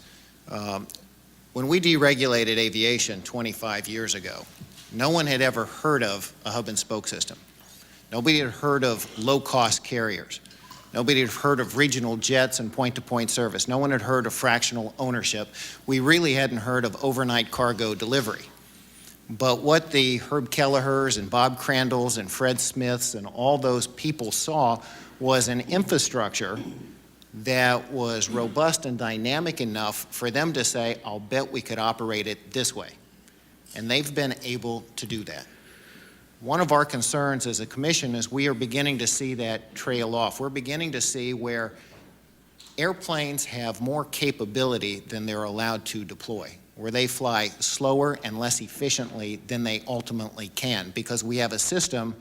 When we deregulated aviation 25 years ago, no one had ever heard of a hub and spoke system. Nobody had heard of low-cost carriers. Nobody had heard of regional jets and point-to-point service. No one had heard of fractional ownership. We really hadn't heard of overnight cargo delivery. But what the Herb Kelleher's and Bob Crandall's and Fred Smith's and all those people saw was an infrastructure that was robust and dynamic enough for them to say, I'll bet we could operate it this way. And they've been able to do that. One of our concerns as a commission is we are beginning to see that trail off. We're beginning to see where airplanes have more capability than they're allowed to deploy, where they fly slower and less efficiently than they ultimately can, because we have a system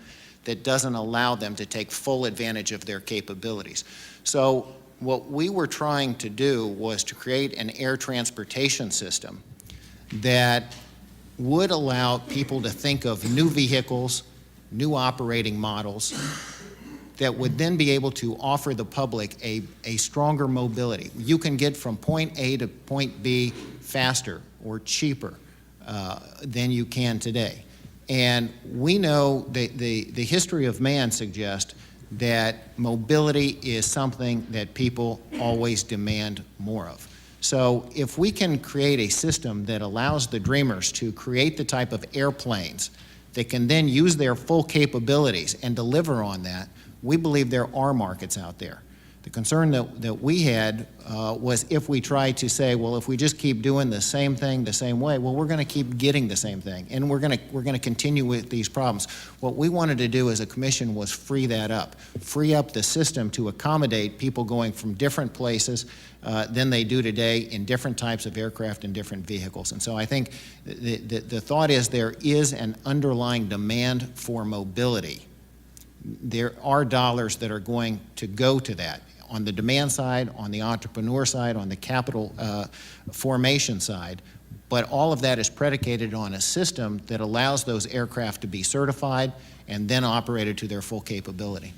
that doesn't allow them to take full advantage of their capabilities. So what we were trying to do was to create an air transportation system that would allow people to think of new vehicles, new operating models, that would then be able to offer the public a stronger mobility. You can get from point A to point B faster or cheaper than you can today. And we know that the history of man suggests that mobility is something that people always demand more of. So if we can create a system that allows the dreamers to create the type of airplanes that can then use their full capabilities and deliver on that, we believe there are markets out there. The concern that we had was if we try to say, well, if we just keep doing the same thing the same way, well, we're going to keep getting the same thing, and we're going to continue with these problems. What we wanted to do as a commission was free that up, free up the system to accommodate people going from different places than they do today in different types of aircraft and different vehicles. And so I think the thought is there is an underlying demand for mobility. There are dollars that are going to go to that on the demand side, on the entrepreneur side, on the capital formation side, but all of that is predicated on a system that allows those aircraft to be certified and then operated to their full capability.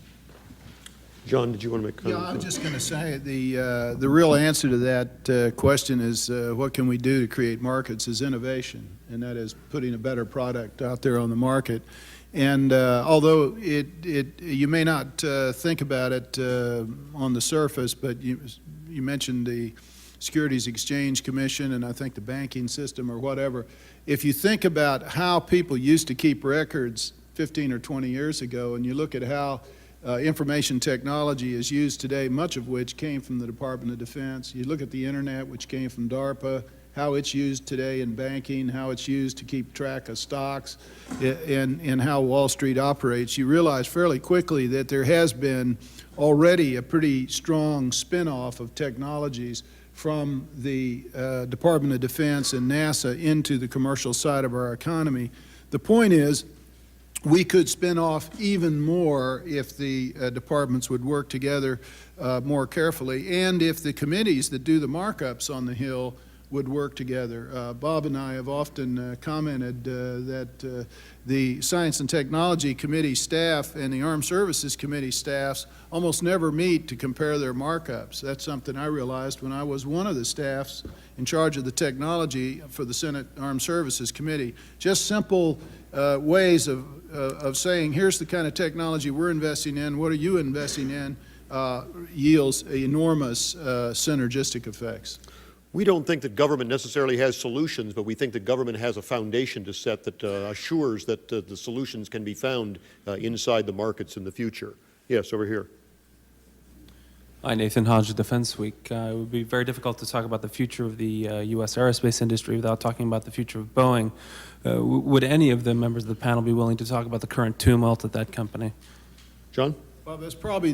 John, did you want to make a comment? Yeah, I was just going to say the real answer to that question is what can we do to create markets is innovation, and that is putting a better product out there on the market. And although you may not think about it on the surface, but you mentioned the Securities Exchange Commission and I think the banking system or whatever. If you think about how people used to keep records 15 or 20 years ago, and you look at how information technology is used today, much of which came from the Department of Defense. You look at the internet, which came from DARPA, how it's used today in banking, how it's used to keep track of stocks, and how Wall Street operates, you realize fairly quickly that there has been already a pretty strong spin-off of technologies from the Department of Defense and NASA into the commercial side of our economy. The point is, we could spin off even more if the departments would work together more carefully, and if the committees that do the markups on the Hill would work together. Bob and I have often commented that the Science and Technology Committee staff and the Armed Services Committee staffs almost never meet to compare their markups. That's something I realized when I was one of the staffs in charge of the technology for the Senate Armed Services Committee. Just simple ways of saying, here's the kind of technology we're investing in, what are you investing in, yields enormous synergistic effects. We don't think that government necessarily has solutions, but we think that government has a foundation to set that assures that the solutions can be found inside the markets in the future. Yes, over here. Hi, Nathan Hodge of Defense Week. It would be very difficult to talk about the future of the U.S. aerospace industry without talking about the future of Boeing. Would any of the members of the panel be willing to talk about the current tumult at that company? John? Well, that's probably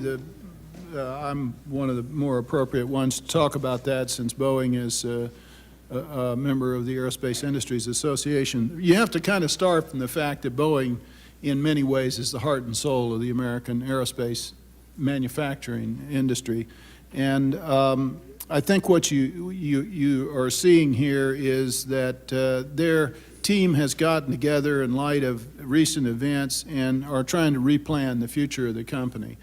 I'm one of the more appropriate ones to talk about that, since Boeing is a member of the Aerospace Industries Association. You have to kind of start from the fact that Boeing, in many ways, is the heart and soul of the American aerospace manufacturing industry. And I think what you are seeing here is that their team has gotten together in light of recent events and are trying to replan the future of the company.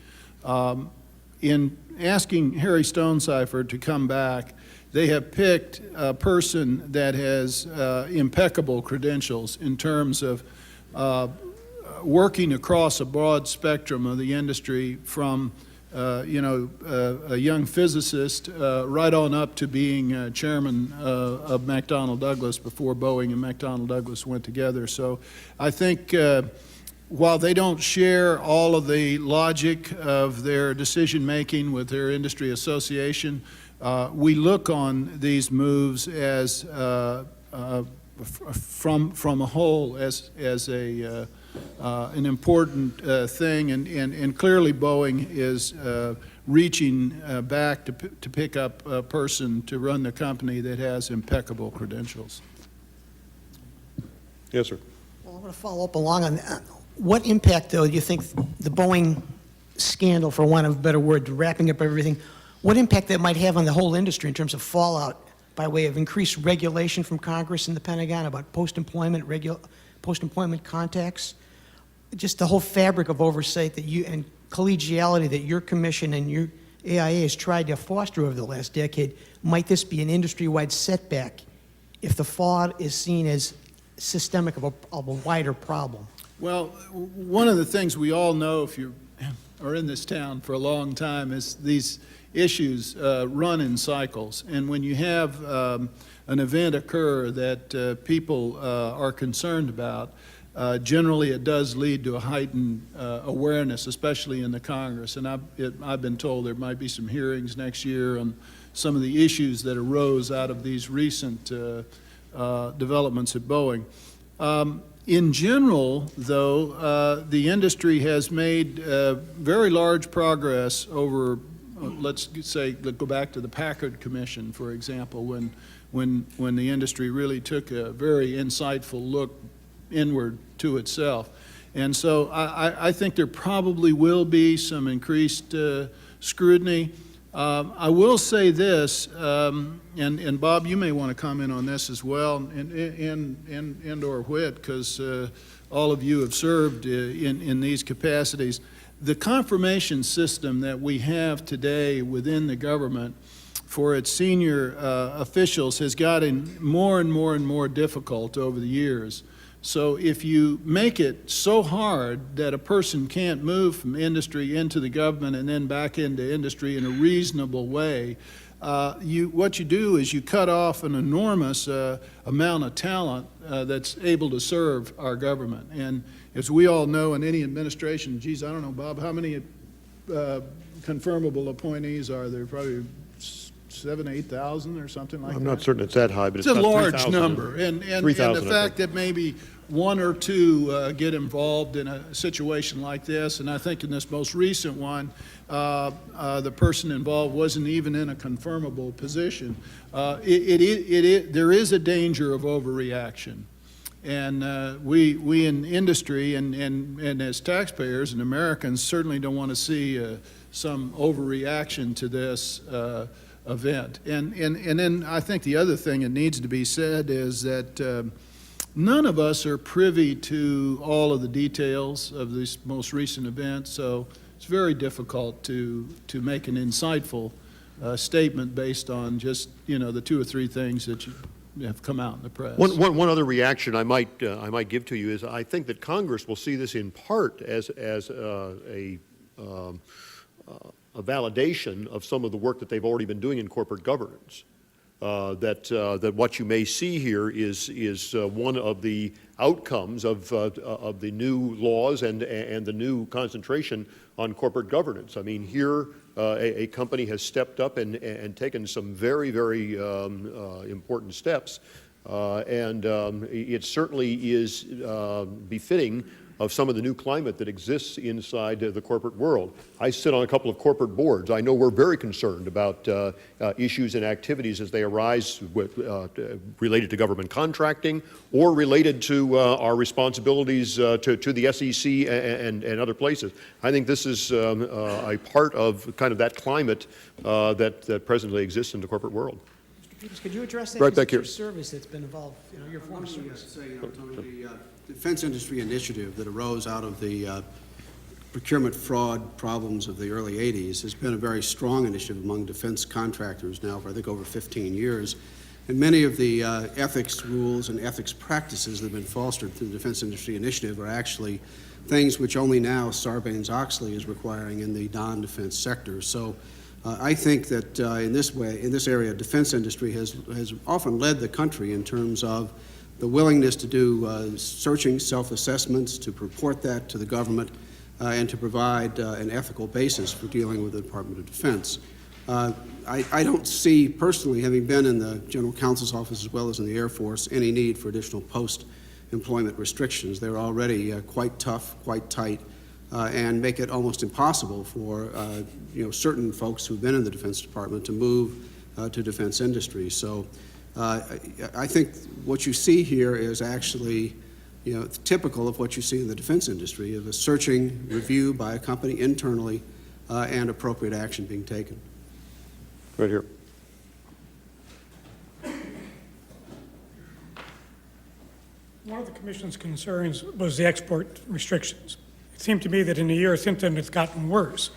In asking Harry Stonecipher to come back, they have picked a person that has impeccable credentials in terms of working across a broad spectrum of the industry, from a young physicist, right on up to being chairman of McDonnell Douglas before Boeing and McDonnell Douglas went together. So I think while they don't share all of the logic of their decision-making with their industry association, we look on these moves as from a whole as an important thing, and clearly Boeing is reaching back to pick up a person to run the company that has impeccable credentials. Yes, sir. Well, I want to follow up along on that. What impact, though, do you think the Boeing scandal, for want of a better word, wrapping up everything, what impact that might have on the whole industry in terms of fallout by way of increased regulation from Congress and the Pentagon about post-employment contacts? Just the whole fabric of oversight that you and collegiality that your commission and your AIA has tried to foster over the last decade. Might this be an industry-wide setback if the fallout is seen as systemic of a wider problem? Well, one of the things we all know if you are in this town for a long time is these issues run in cycles. And when you have an event occur that people are concerned about, generally it does lead to a heightened awareness, especially in the Congress. And I've been told there might be some hearings next year on some of the issues that arose out of these recent developments at Boeing. In general, though, the industry has made very large progress over, let's go back to the Packard Commission, for example, when the industry really took a very insightful look inward to itself. And so I think there probably will be some increased scrutiny. I will say this, and Bob, you may want to comment on this as well, and or Whit, because all of you have served in these capacities. The confirmation system that we have today within the government for its senior officials has gotten more and more and more difficult over the years. So if you make it so hard that a person can't move from industry into the government and then back into industry in a reasonable way, what you do is you cut off an enormous amount of talent that's able to serve our government. And as we all know, in any administration, geez, I don't know, Bob, how many confirmable appointees are there? Probably 7,000, 8,000 or something like that? I'm not certain it's that high, but It's it's a about large 3,000. number, and 3,000, the fact that maybe one or two get involved in a situation like this, and I think in this most recent one, the person involved wasn't even in a confirmable position. There is a danger of overreaction, and we in industry and as taxpayers and Americans certainly don't want to see some overreaction to this event. And then I think the other thing that needs to be said is that none of us are privy to all of the details of this most recent event, so it's very difficult to make an insightful statement based on just, the two or three things that have come out in the press. One other reaction I might give to you is I think that Congress will see this in part as a validation of some of the work that they've already been doing in corporate governance. That what you may see here is one of the outcomes of the new laws and the new concentration on corporate governance. I mean, here a company has stepped up and taken some very, very important steps, and it certainly is befitting of some of the new climate that exists inside the corporate world. I sit on a couple of corporate boards. I know we're very concerned about issues and activities as they arise related to government contracting or related to our responsibilities to the SEC and other places. I think this is a part of kind of that climate that presently exists in the corporate world. Could you address that? Right back here. Your service that's been involved, your former service. The Defense Industry Initiative that arose out of the procurement fraud problems of the early 80s has been a very strong initiative among defense contractors now for, I think, over 15 years. And many of the ethics rules and ethics practices that have been fostered through the Defense Industry Initiative are actually things which only now Sarbanes-Oxley is requiring in the non-defense sector. So I think that in this area, defense industry has often led the country in terms of the willingness to do searching self-assessments, to report that to the government, and to provide an ethical basis for dealing with the Department of Defense. I don't see, personally, having been in the General Counsel's office as well as in the Air Force, any need for additional post-employment restrictions. They're already quite tough, quite tight, and make it almost impossible for certain folks who've been in the Defense Department to move to defense industry. So I think what you see here is actually typical of what you see in the defense industry, of a searching review by a company internally and appropriate action being taken. Right here. One of the Commission's concerns was the export restrictions. It seemed to me that in the year since then it's gotten worse.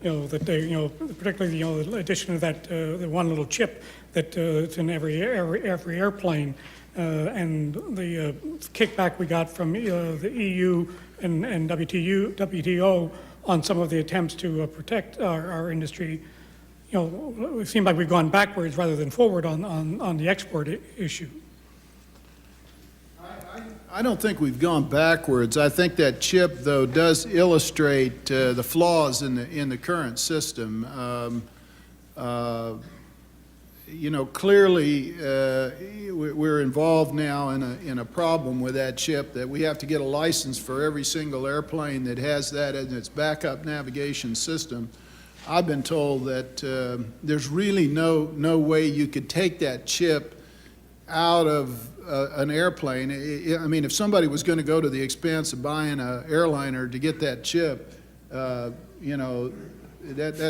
That they, particularly the addition of that the one little chip that it's in every airplane, and the kickback we got from the EU and WTO on some of the attempts to protect our industry. It seemed like we've gone backwards rather than forward on the export issue. I don't think we've gone backwards. I think that chip, though, does illustrate the flaws in the current system. Clearly, we're involved now in a problem with that chip, that we have to get a license for every single airplane that has that in its backup navigation system. I've been told that there's really no way you could take that chip out of an airplane. I mean, if somebody was going to go to the expense of buying an airliner to get that chip, that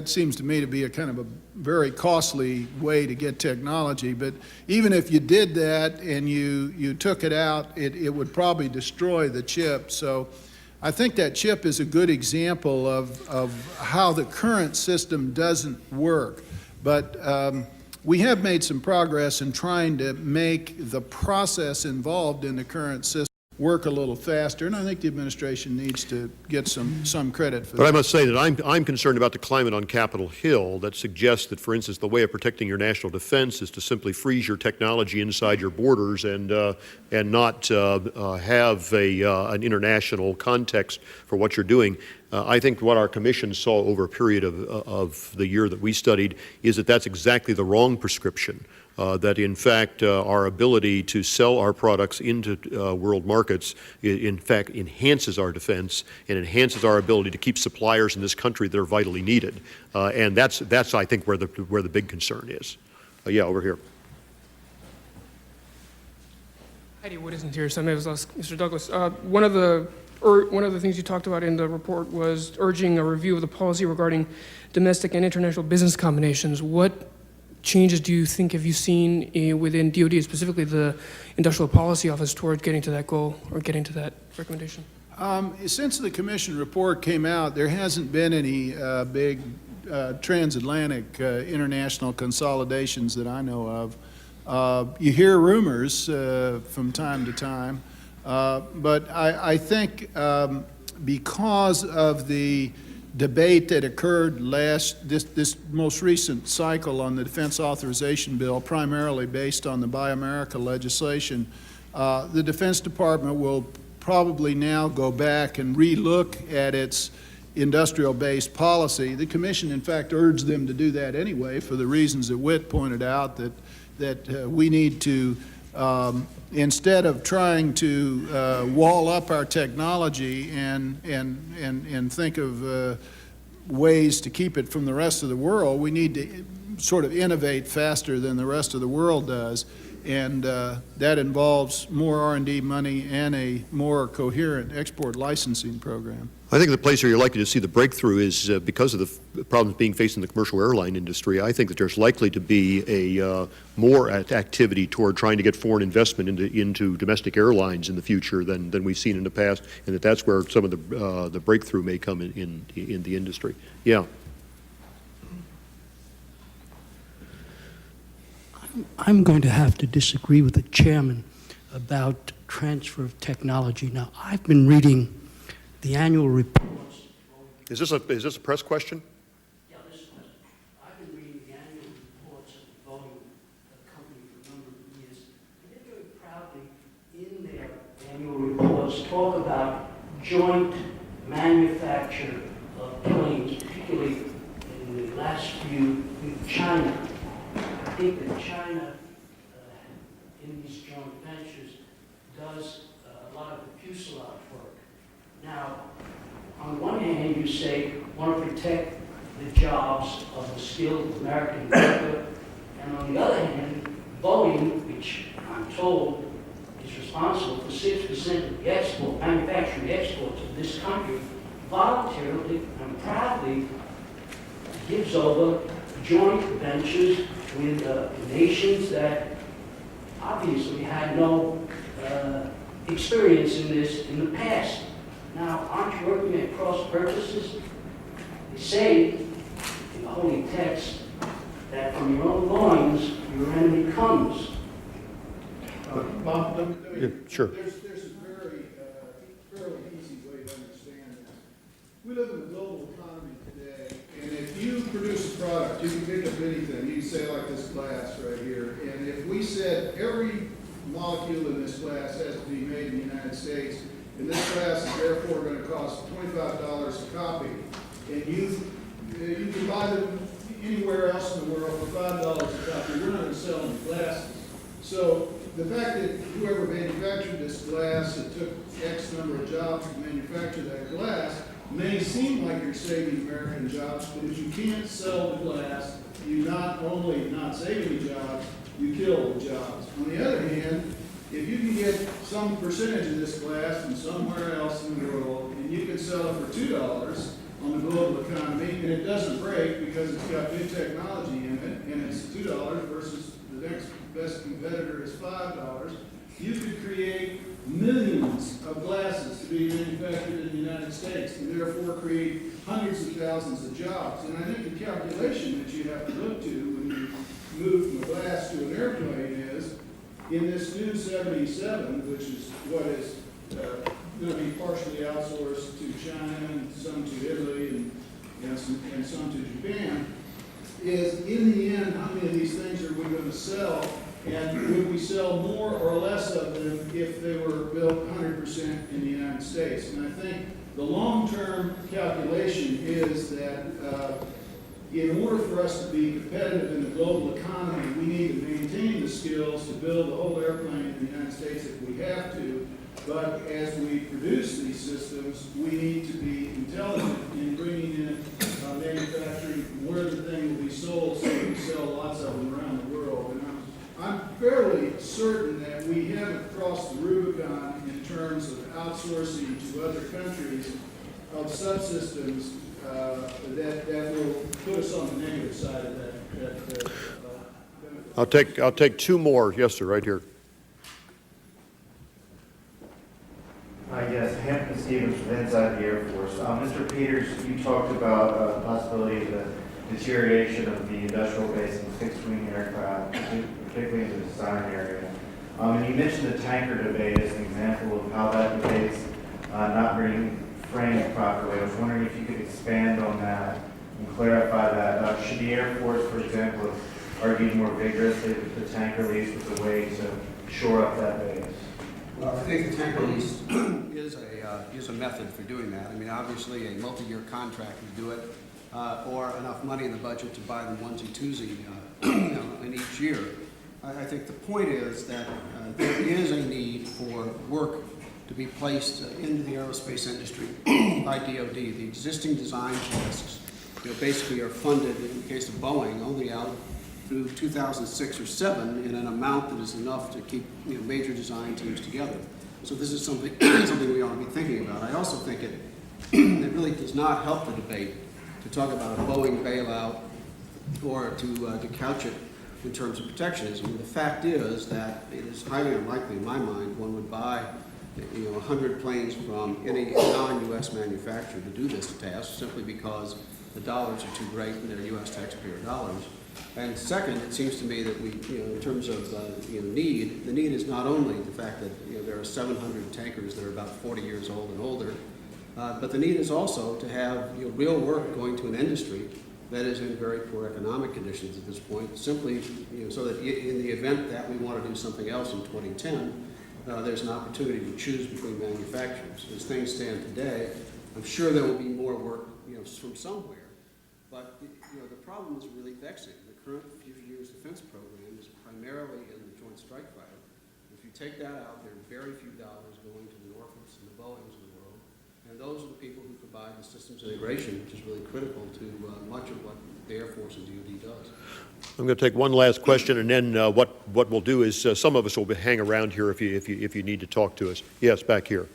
seems to me to be a kind of a very costly way to get technology. But even if you did that and you took it out, it would probably destroy the chip. So I think that chip is a good example of how the current system doesn't work. But we have made some progress in trying to make the process involved in the current system work a little faster, and I think the administration needs to get some credit for that. But I must say that I'm concerned about the climate on Capitol Hill that suggests that, for instance, the way of protecting your national defense is to simply freeze your technology inside your borders and not have an international context for what you're doing. I think what our commission saw over a period of the year that we studied is that that's exactly the wrong prescription. That in fact our ability to sell our products into world markets in fact enhances our defense and enhances our ability to keep suppliers in this country that are vitally needed. And that's I think where the big concern is. Yeah, over here. Heidi Wood isn't here, so I may as well ask Mr. Douglas. One of the things you talked about in the report was urging a review of the policy regarding domestic and international business combinations. What changes do you think have you seen within DoD, specifically the Industrial Policy Office, toward getting to that goal or getting to that recommendation? Since the commission report came out, there hasn't been any big transatlantic international consolidations that I know of. You hear rumors from time to time, but I think because of the debate that occurred this most recent cycle on the defense authorization bill, primarily based on the Buy America legislation, the Defense Department will probably now go back and relook at its industrial-based policy. The Commission, in fact, urged them to do that anyway for the reasons that Whit pointed out, that we need to, instead of trying to wall up our technology and think of ways to keep it from the rest of the world, we need to sort of innovate faster than the rest of the world does. And that involves more R&D money and a more coherent export licensing program. I think the place where you're likely to see the breakthrough is because of the problems being faced in the commercial airline industry. I think that there's likely to be a more activity toward trying to get foreign investment into domestic airlines in the future than we've seen in the past, and that's where some of the breakthrough may come in the industry. Yeah. I'm going to have to disagree with the chairman about transfer of technology. Now, I've been reading the annual reports. Is this a press question? Yeah, this question. I've been reading the annual reports of the Boeing company for a number of years, and they very proudly, in their annual reports, talk about joint manufacture of planes, particularly in the last few with China. I think that China, in these joint ventures, does a lot of the fuselage work. Now, on one hand, you say want to protect the jobs of the skilled American worker, and on the other hand, Boeing, which I'm told is responsible for 6% of the manufacturing exports of this country, voluntarily and proudly gives over joint ventures with nations that obviously had no experience in this in the past. Now, aren't you working at cross purposes? They say in the holy text that from your own loins your enemy comes. Bob, let me, Yeah, sure. There's a very fairly easy way to understand this. We live in a global economy today, and if you produce a product, you can pick up anything. You can say like this glass right here, and if we said every molecule in this glass has to be made in the United States, and this glass is therefore going to cost $25 a copy, and you can buy them anywhere else in the world for $5 a copy, we're not going to sell any glasses. So the fact that whoever manufactured this glass, it took X number of jobs to manufacture that glass, may seem like you're saving American jobs, but if you can't sell the glass, you not only not save any jobs, you kill the jobs. On the other hand, if you can get some percentage of this glass from somewhere else in the world, and you can sell it for $2 on the global economy, and it doesn't break because it's got new technology in it, and it's $2 versus the next best competitor is $5, you could create millions of glasses to be manufactured in the United States, and therefore create hundreds of thousands of jobs. And I think the calculation that you have to look to when you move from a glass to an airplane is, in this new 77, which is what is going to be partially outsourced to China and some to Italy and some to Japan, is in the end, how many of these things are we going to sell? And would we sell more or less of them if they were built 100% in the United States? And I think the long-term calculation is that in order for us to be competitive in the global economy, we need to maintain the skills to build the whole airplane in the United States if we have to. But as we produce these systems, we need to be intelligent in bringing in manufacturing where the thing will be sold, so we can sell lots of them around the world. And I'm fairly certain that we haven't crossed the Rubicon in terms of outsourcing to other countries of subsystems that will put us on the negative side of that. I'll take two more. Yes, sir, right here. Yes, Hampton Stevens from inside the Air Force. Mr. Peters, you talked about the possibility of the deterioration of the industrial base and fixed-wing aircraft, particularly in the design area. And you mentioned the tanker debate as an example of how that debate's not being framed properly. I was wondering if you could expand on that and clarify that. Should the Air Force, for example, have argued more vigorously that the tanker lease was a way to shore up that base? Well, I think the tanker lease is a method for doing that. I mean, obviously, a multi-year contract would do it, or enough money in the budget to buy them onesie-twosie in each year. I think the point is that there is a need for work to be placed into the aerospace industry by DoD. The existing design tasks, basically are funded, in the case of Boeing, only out through 2006 or 7 in an amount that is enough to keep major design teams together. So this is something we ought to be thinking about. I also think it really does not help the debate to talk about a Boeing bailout or to couch it in terms of protectionism. The fact is that it is highly unlikely, in my mind, one would buy 100 planes from any non-U.S. manufacturer to do this task simply because the dollars are too great and they're U.S. taxpayer dollars. And second, it seems to me that we, in terms of need, the need is not only the fact that there are 700 tankers that are about 40 years old and older, But the need is also to have real work going to an industry that is in very poor economic conditions at this point, simply so that in the event that we want to do something else in 2010, there's an opportunity to choose between manufacturers. As things stand today, I'm sure there will be more work from somewhere, but the problem is really vexing. The current Future Years Defense Program is primarily in the Joint Strike Fighter. If you take that out, there are very few dollars going to the Northroops and the Boeings of the world. And those are the people who provide the systems integration, which is really critical to much of what the Air Force and DoD does. I'm going to take one last question, and then what we'll do is some of us will hang around here if you need to talk to us. Yes, back here.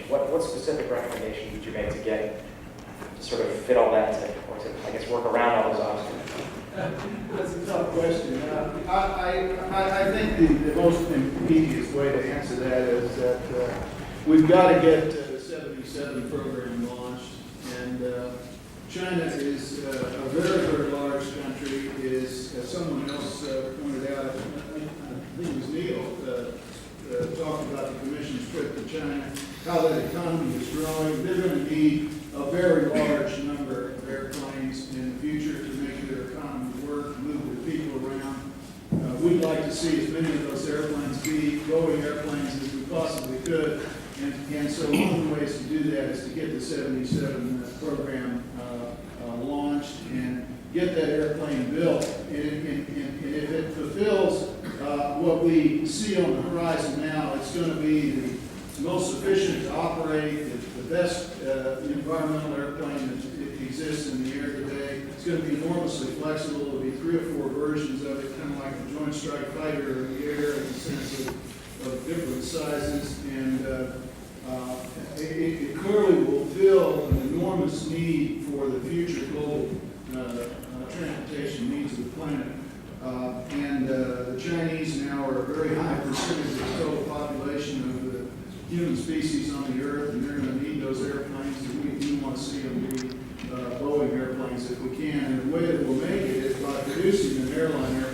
What specific recommendation would you make to get to sort of fit all that to, or to, I guess, work around all those obstacles? That's a tough question. I think the most immediate way to answer that is that we've got to get the 77 program launched, and China is a very, very large country. Is as someone else pointed out, I think it was Neil, talked about the Commission's trip to China, how that economy is growing. They're going to need a very large number of airplanes in the future to make their economy work, move their people around. We'd like to see as many of those airplanes be Boeing airplanes as we possibly could. And so one of the ways to do that is to get the 77 program launched and get that airplane built. And if it fulfills what we see on the horizon now, it's going to be the most efficient to operate, the best environmental airplane that exists in the air today. It's going to be enormously flexible. There will be 3 or 4 versions of it, kind of like the Joint Strike Fighter in the air in the sense of different sizes. And it clearly will fill an enormous need for the future global transportation needs of the planet. And the Chinese now are a very high percentage of the total population of the human species on the Earth, and they're going to need those airplanes, and we want to see them be Boeing airplanes if we can. And the way that we'll make it is by producing an airliner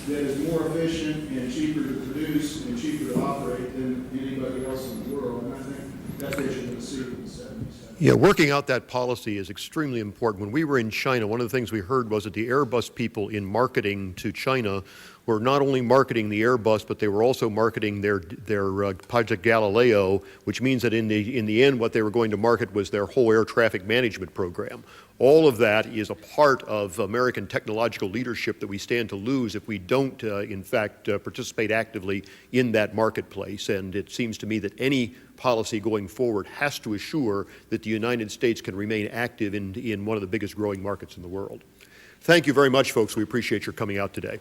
that is more efficient and cheaper to produce and cheaper to operate than anybody else in the world. And I think that's what you're going to see with the 77. Yeah, working out that policy is extremely important. When we were in China, one of the things we heard was that the Airbus people in marketing to China were not only marketing the Airbus, but they were also marketing their Project Galileo, which means that in the end, what they were going to market was their whole air traffic management program. All of that is a part of American technological leadership that we stand to lose if we don't, in fact, participate actively in that marketplace. And it seems to me that any policy going forward has to assure that the United States can remain active in one of the biggest growing markets in the world. Thank you very much, folks. We appreciate your coming out today.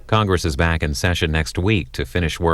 Congress is back in session next week to finish work